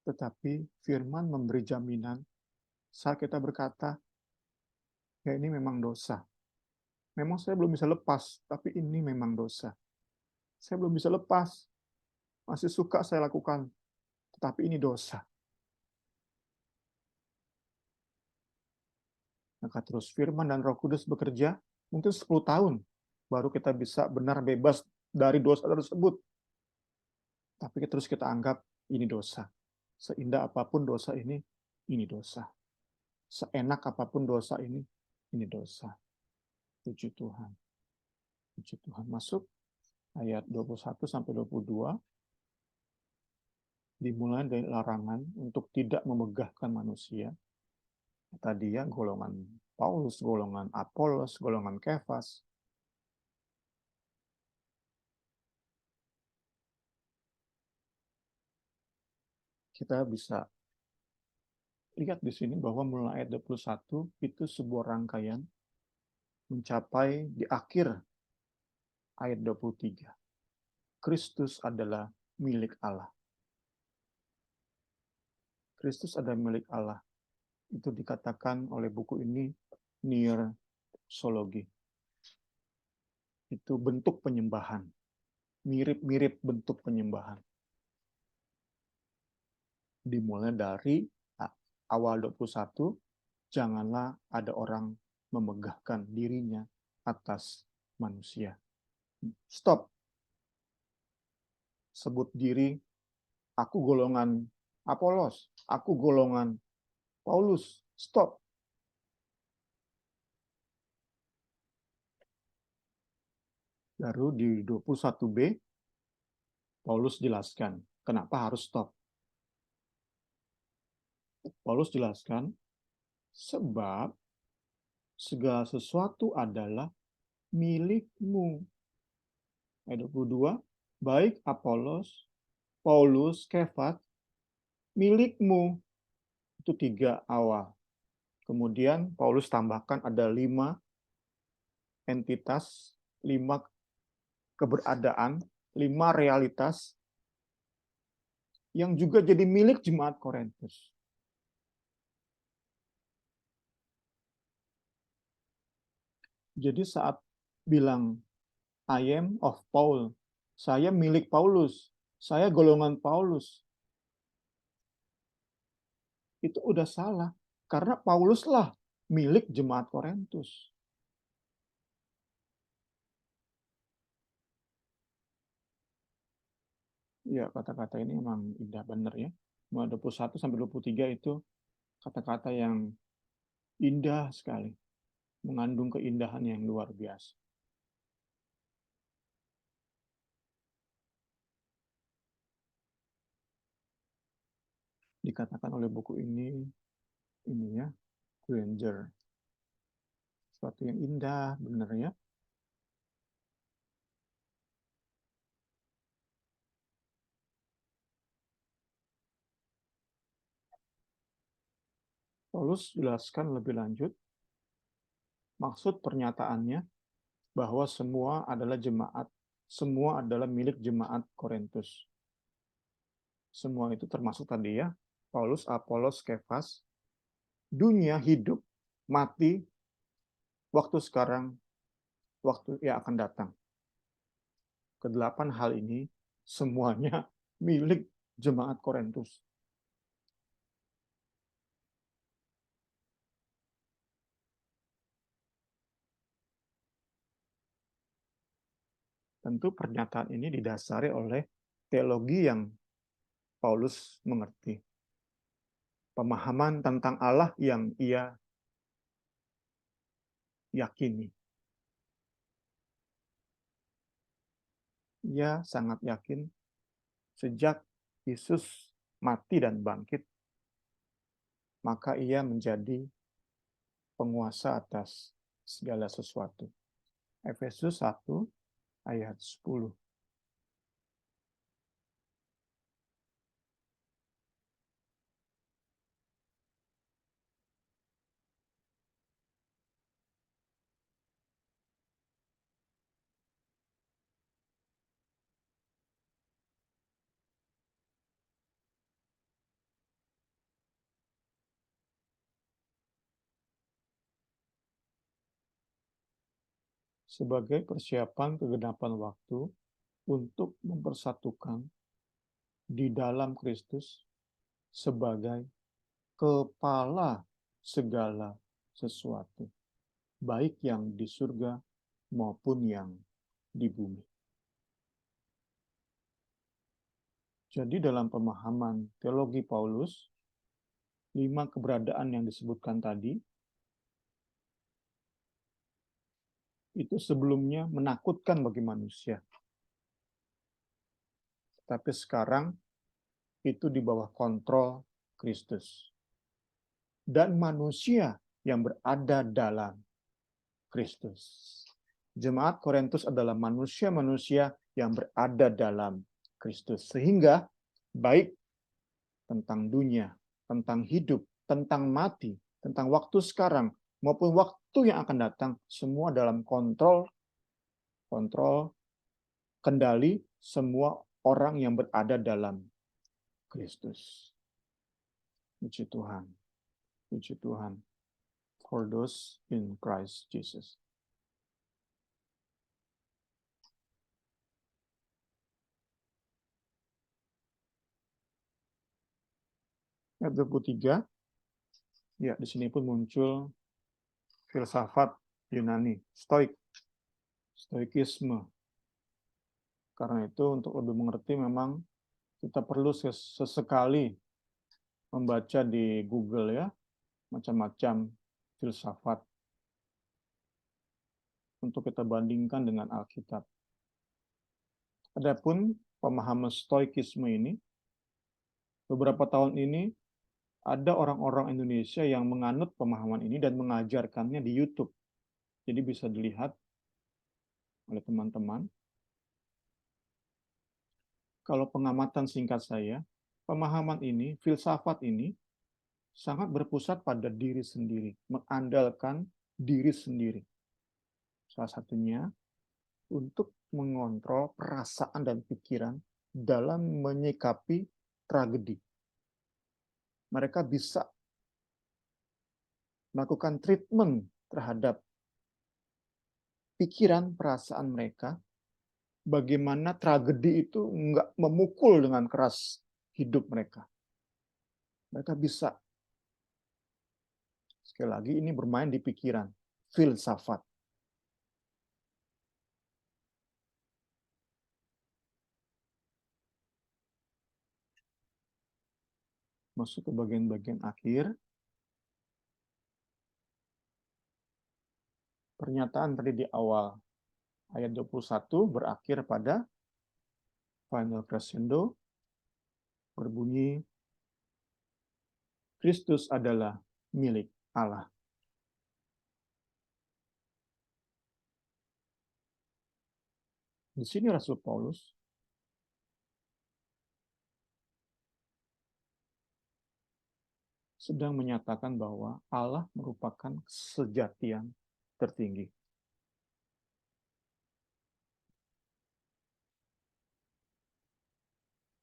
Tetapi firman memberi jaminan saat kita berkata, ya ini memang dosa. Memang saya belum bisa lepas, tapi ini memang dosa. Saya belum bisa lepas, masih suka saya lakukan, tetapi ini dosa. Maka terus firman dan Roh Kudus bekerja, mungkin 10 tahun, baru kita bisa benar bebas dari dosa tersebut. Tapi terus kita anggap ini dosa. Seindah apapun dosa ini dosa. Seenak apapun dosa ini dosa. Puji Tuhan. Puji Tuhan. Masuk ayat 21 sampai 22. Dimulai dari larangan untuk tidak memegahkan manusia. Tadi ya, golongan Paulus, golongan Apolos, golongan Kefas. Kita bisa lihat di sini bahwa mulai ayat 21 itu sebuah rangkaian mencapai di akhir ayat 23. Kristus adalah milik Allah. Kristus adalah milik Allah. Itu dikatakan oleh buku ini nearsologi. Itu bentuk penyembahan. Mirip-mirip bentuk penyembahan. Dimulai dari awal 21, janganlah ada orang memegahkan dirinya atas manusia. Stop. Sebut diri, aku golongan Apolos, aku golongan Paulus. Stop. Baru di 21b, Paulus jelaskan kenapa harus stop. Paulus jelaskan, sebab segala sesuatu adalah milikmu. Ayat 22, baik Apolos, Paulus, Kefas, milikmu. Itu 3 awal. Kemudian Paulus tambahkan ada 5 entitas, 5 keberadaan, 5 realitas yang juga jadi milik jemaat Korintus. Jadi saat bilang I am of Paul, saya milik Paulus, saya golongan Paulus, itu udah salah. Karena Pauluslah milik jemaat Korintus. Ya, kata-kata ini memang indah benar ya. 21 sampai 23 itu kata-kata yang indah sekali. Mengandung keindahan yang luar biasa. Dikatakan oleh buku ini ya, Granger. Sesuatu yang indah, benar ya. Paulus jelaskan lebih lanjut, maksud pernyataannya bahwa semua adalah jemaat, semua adalah milik jemaat Korintus. Semua itu termasuk tadi ya, Paulus, Apolos, Kefas, dunia, hidup, mati, waktu sekarang, waktu yang akan datang. Kedelapan hal ini semuanya milik jemaat Korintus. Tentu pernyataan ini didasari oleh teologi yang Paulus mengerti. Pemahaman tentang Allah yang ia yakini. Ia sangat yakin sejak Yesus mati dan bangkit, maka ia menjadi penguasa atas segala sesuatu. Efesus 1 ayat 10. Sebagai persiapan kegenapan waktu untuk mempersatukan di dalam Kristus sebagai kepala segala sesuatu, baik yang di surga maupun yang di bumi. Jadi dalam pemahaman teologi Paulus, 5 keberadaan yang disebutkan tadi, itu sebelumnya menakutkan bagi manusia. Tapi sekarang itu di bawah kontrol Kristus. Dan manusia yang berada dalam Kristus. Jemaat Korintus adalah manusia-manusia yang berada dalam Kristus. Sehingga baik tentang dunia, tentang hidup, tentang mati, tentang waktu sekarang, maupun waktu yang akan datang, semua dalam kontrol kendali semua orang yang berada dalam Kristus. Puji Tuhan. Puji Tuhan. For those in Christ Jesus. Ayat 23. Ya, di sini pun muncul filsafat Yunani, stoikisme. Karena itu untuk lebih mengerti memang kita perlu sesekali membaca di Google ya, macam-macam filsafat untuk kita bandingkan dengan Alkitab. Adapun pemahaman stoikisme ini, beberapa tahun ini ada orang-orang Indonesia yang menganut pemahaman ini dan mengajarkannya di YouTube. Jadi bisa dilihat oleh teman-teman. Kalau pengamatan singkat saya, pemahaman ini, filsafat ini, sangat berpusat pada diri sendiri, mengandalkan diri sendiri. Salah satunya untuk mengontrol perasaan dan pikiran dalam menyikapi tragedi. Mereka bisa melakukan treatment terhadap pikiran, perasaan mereka, bagaimana tragedi itu nggak memukul dengan keras hidup mereka. Mereka bisa, sekali lagi ini bermain di pikiran, filsafat. Masuk ke bagian-bagian akhir. Pernyataan tadi di awal, ayat 21 berakhir pada final crescendo, berbunyi, Kristus adalah milik Allah. Di sini Rasul Paulus sedang menyatakan bahwa Allah merupakan kesejatian tertinggi.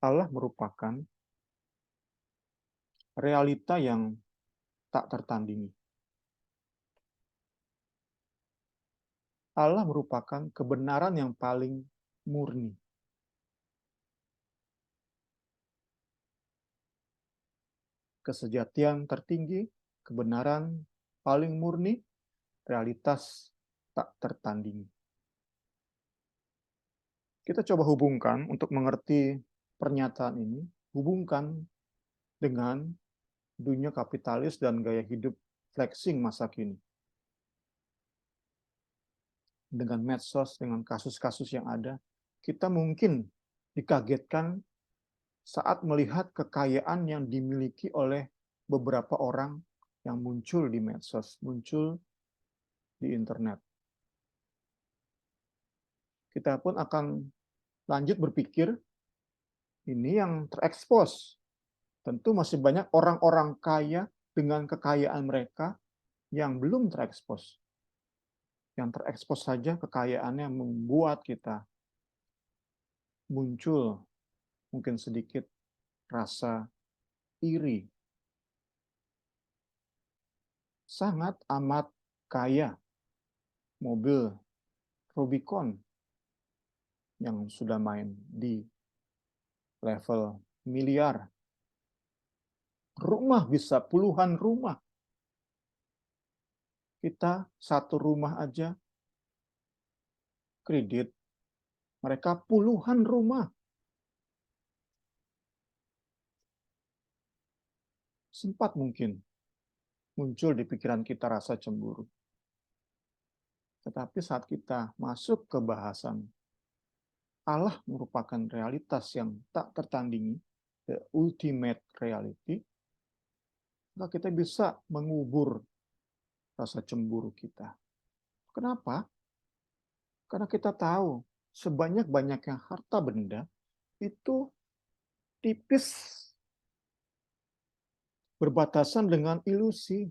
Allah merupakan realita yang tak tertandingi. Allah merupakan kebenaran yang paling murni. Kesejatian tertinggi, kebenaran paling murni, realitas tak tertandingi. Kita coba hubungkan untuk mengerti pernyataan ini, hubungkan dengan dunia kapitalis dan gaya hidup flexing masa kini. Dengan medsos, dengan kasus-kasus yang ada, kita mungkin dikagetkan saat melihat kekayaan yang dimiliki oleh beberapa orang yang muncul di medsos, muncul di internet. Kita pun akan lanjut berpikir, ini yang terekspos. Tentu masih banyak orang-orang kaya dengan kekayaan mereka yang belum terekspos. Yang terekspos saja kekayaannya membuat kita muncul mungkin sedikit rasa iri. Sangat amat kaya. Mobil Rubicon yang sudah main di level miliar. Rumah bisa puluhan rumah. Kita satu rumah aja kredit. Mereka puluhan rumah. Sempat mungkin muncul di pikiran kita rasa cemburu. Tetapi saat kita masuk ke bahasan Allah merupakan realitas yang tak tertandingi, the ultimate reality, maka kita bisa mengubur rasa cemburu kita. Kenapa? Karena kita tahu sebanyak-banyaknya harta benda itu tipis berbatasan dengan ilusi,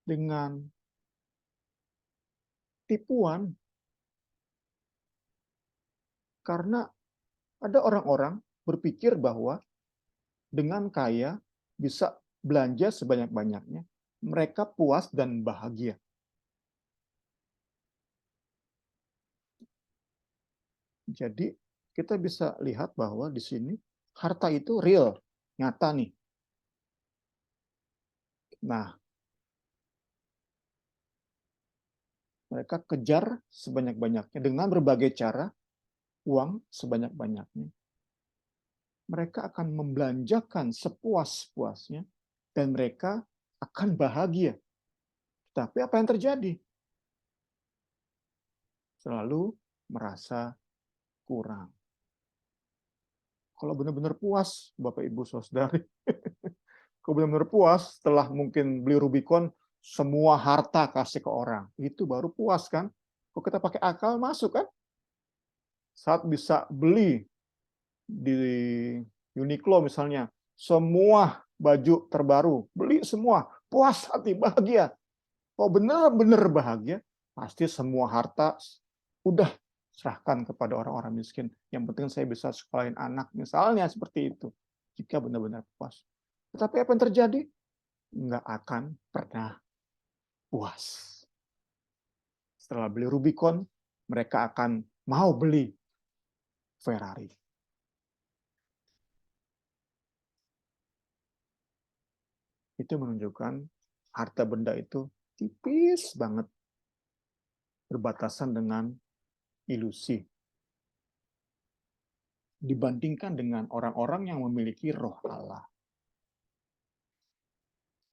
dengan tipuan. Karena ada orang-orang berpikir bahwa dengan kaya bisa belanja sebanyak-banyaknya, mereka puas dan bahagia. Jadi kita bisa lihat bahwa di sini harta itu real, nyata nih. Nah, mereka kejar sebanyak-banyaknya dengan berbagai cara, uang sebanyak-banyaknya. Mereka akan membelanjakan sepuas-puasnya dan mereka akan bahagia. Tapi apa yang terjadi? Selalu merasa kurang. Kalau benar-benar puas, Bapak Ibu Saudari, kalau benar-benar puas setelah mungkin beli Rubicon, semua harta kasih ke orang, itu baru puas kan? Kalau kita pakai akal masuk kan? Saat bisa beli di Uniqlo misalnya, semua baju terbaru, beli semua, puas hati, bahagia. Kalau benar-benar bahagia, pasti semua harta udah serahkan kepada orang-orang miskin. Yang penting saya bisa sekolahin anak, misalnya seperti itu. Jika benar-benar puas. Tetapi apa yang terjadi? Nggak akan pernah puas. Setelah beli Rubicon, mereka akan mau beli Ferrari. Itu menunjukkan harta benda itu tipis banget. Berbatasan dengan ilusi. Dibandingkan dengan orang-orang yang memiliki roh Allah.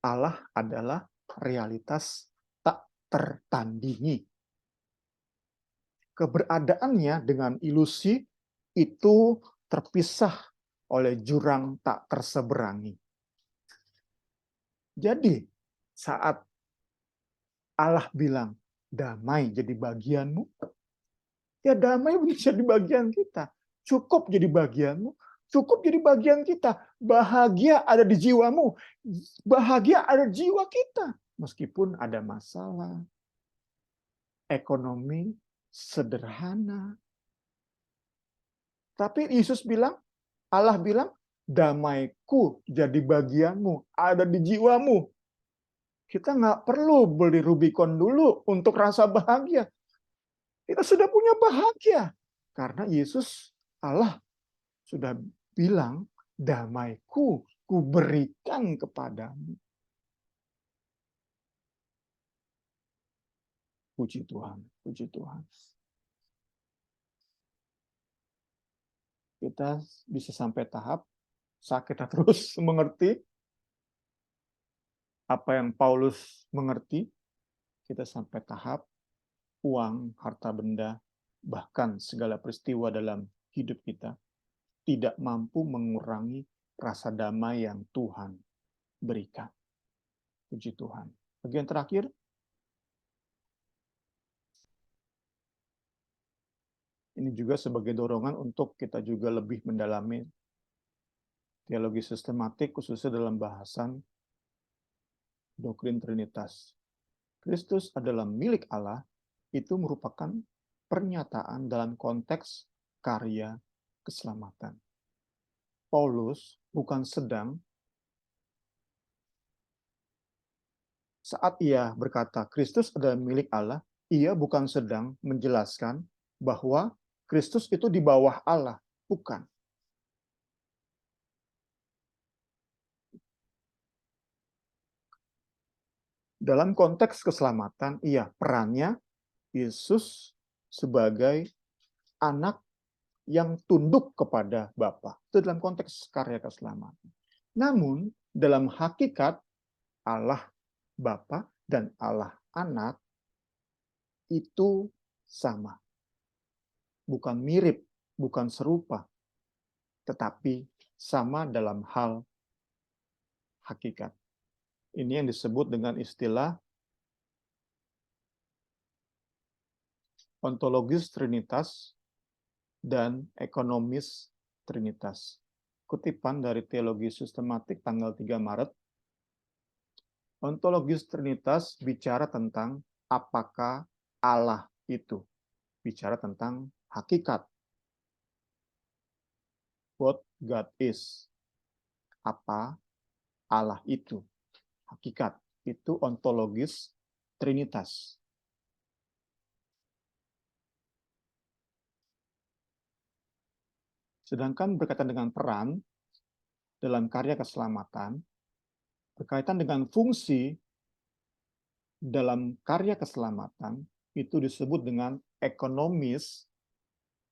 Allah adalah realitas tak tertandingi. Keberadaannya dengan ilusi itu terpisah oleh jurang tak terseberangi. Jadi, saat Allah bilang, damai jadi bagianmu, ya damai bisa jadi bagian kita. Cukup jadi bagianmu, cukup jadi bagian kita. Bahagia ada di jiwamu, bahagia ada di jiwa kita. Meskipun ada masalah, ekonomi sederhana. Tapi Yesus bilang, Allah bilang, damaiku jadi bagianmu, ada di jiwamu. Kita nggak perlu beli Rubicon dulu untuk rasa bahagia. Kita sudah punya bahagia. Karena Yesus, Allah, sudah bilang, damaiku ku berikan kepadamu. Puji Tuhan, puji Tuhan. Kita bisa sampai tahap saat kita terus mengerti apa yang Paulus mengerti, kita sampai tahap uang, harta benda, bahkan segala peristiwa dalam hidup kita tidak mampu mengurangi rasa damai yang Tuhan berikan. Puji Tuhan. Bagian terakhir, ini juga sebagai dorongan untuk kita juga lebih mendalami teologi sistematik, khususnya dalam bahasan doktrin Trinitas. Kristus adalah milik Allah, itu merupakan pernyataan dalam konteks karya keselamatan. Paulus bukan sedang, saat ia berkata Kristus adalah milik Allah, ia bukan sedang menjelaskan bahwa Kristus itu di bawah Allah. Bukan. Dalam konteks keselamatan, iya, perannya Yesus sebagai anak yang tunduk kepada Bapa. Itu dalam konteks karya keselamatan. Namun, dalam hakikat Allah Bapa dan Allah Anak itu sama. Bukan mirip, bukan serupa, tetapi sama dalam hal hakikat. Ini yang disebut dengan istilah ontologis Trinitas dan ekonomis Trinitas. Kutipan dari Teologi Sistematik tanggal 3 Maret. Ontologis Trinitas bicara tentang apakah Allah itu. Bicara tentang hakikat. What God is. Apa Allah itu. Hakikat. Itu ontologis Trinitas. Sedangkan berkaitan dengan peran dalam karya keselamatan, berkaitan dengan fungsi dalam karya keselamatan, itu disebut dengan ekonomis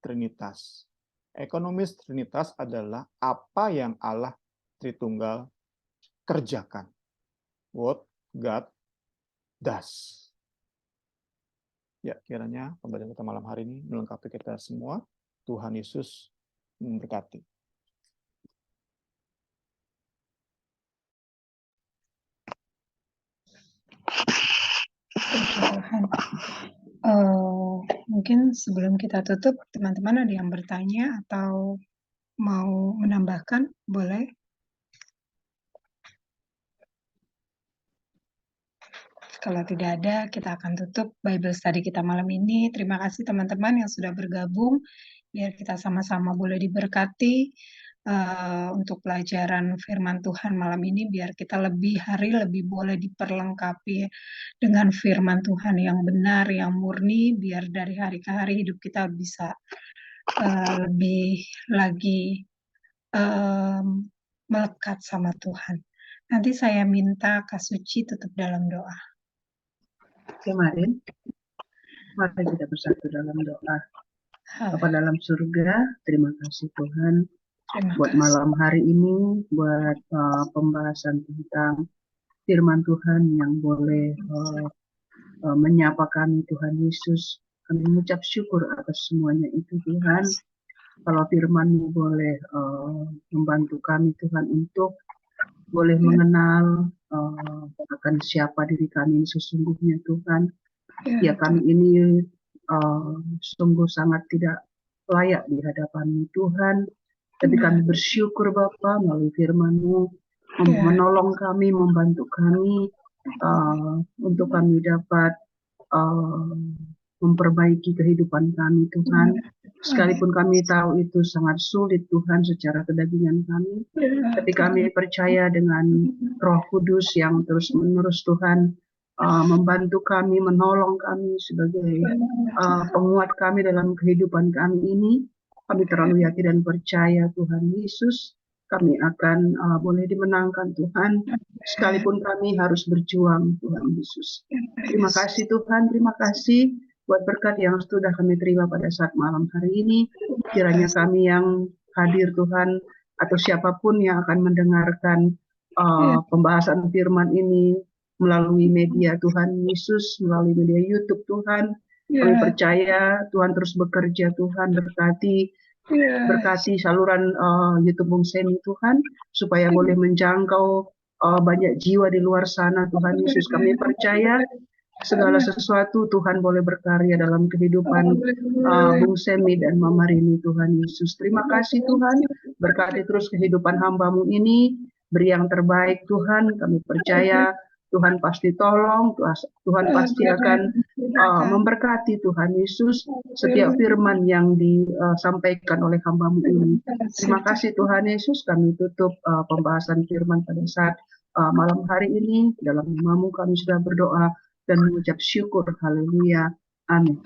Trinitas. Ekonomis Trinitas adalah apa yang Allah Tritunggal kerjakan. What God does. Ya, kiranya pembelajaran kita malam hari ini melengkapi kita semua. Tuhan Yesus memberkati. Puji Tuhan. Mungkin sebelum kita tutup, teman-teman ada yang bertanya atau mau menambahkan? Boleh. Kalau tidak ada, kita akan tutup Bible Study kita malam ini. Terima kasih teman-teman yang sudah bergabung. Biar kita sama-sama boleh diberkati untuk pelajaran firman Tuhan malam ini. Biar kita lebih boleh diperlengkapi dengan firman Tuhan yang benar, yang murni. Biar dari hari ke hari hidup kita bisa lebih lagi melekat sama Tuhan. Nanti saya minta Kak Suci tutup dalam doa. Kemarin, mari kita bersatu dalam doa. Bapa dalam surga, terima kasih Tuhan buat malam hari ini, buat pembahasan tentang firman Tuhan yang boleh menyapa kami Tuhan Yesus. Kami mengucap syukur atas semuanya itu Tuhan. Kalau firman-Mu boleh membantu kami Tuhan untuk boleh mengenal akan siapa diri kami sesungguhnya Tuhan. Ya kami ini sungguh sangat tidak layak di hadapan-Mu Tuhan. Tapi kami bersyukur Bapa melalui firman-Mu menolong kami, membantu kami untuk kami dapat memperbaiki kehidupan kami Tuhan. Sekalipun kami tahu itu sangat sulit Tuhan secara kedagingan kami, tapi kami percaya dengan Roh Kudus yang terus-menerus Tuhan membantu kami, menolong kami sebagai penguat kami dalam kehidupan kami ini. Kami terlalu yakin dan percaya Tuhan Yesus, kami akan boleh dimenangkan Tuhan, sekalipun kami harus berjuang Tuhan Yesus. Terima kasih Tuhan, terima kasih buat berkat yang sudah kami terima pada saat malam hari ini. Kiranya kami yang hadir Tuhan, atau siapapun yang akan mendengarkan pembahasan firman ini melalui media Tuhan Yesus, melalui media YouTube Tuhan, kami percaya Tuhan terus bekerja Tuhan, berkati saluran YouTube Bung Semi Tuhan, supaya boleh menjangkau banyak jiwa di luar sana Tuhan Yesus. Kami percaya segala sesuatu Tuhan boleh berkarya dalam kehidupan Bung Semi dan Mama Rini Tuhan Yesus. Terima kasih Tuhan, berkati terus kehidupan hamba-Mu ini, beri yang terbaik Tuhan. Kami percaya Tuhan pasti tolong, Tuhan pasti akan memberkati Tuhan Yesus setiap firman yang disampaikan oleh hamba-Mu ini. Terima kasih Tuhan Yesus, kami tutup pembahasan firman pada saat malam hari ini. Dalam nama-Mu kami sudah berdoa dan mengucap syukur. Haleluya. Amin.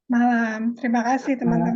Malam. Terima kasih teman-teman.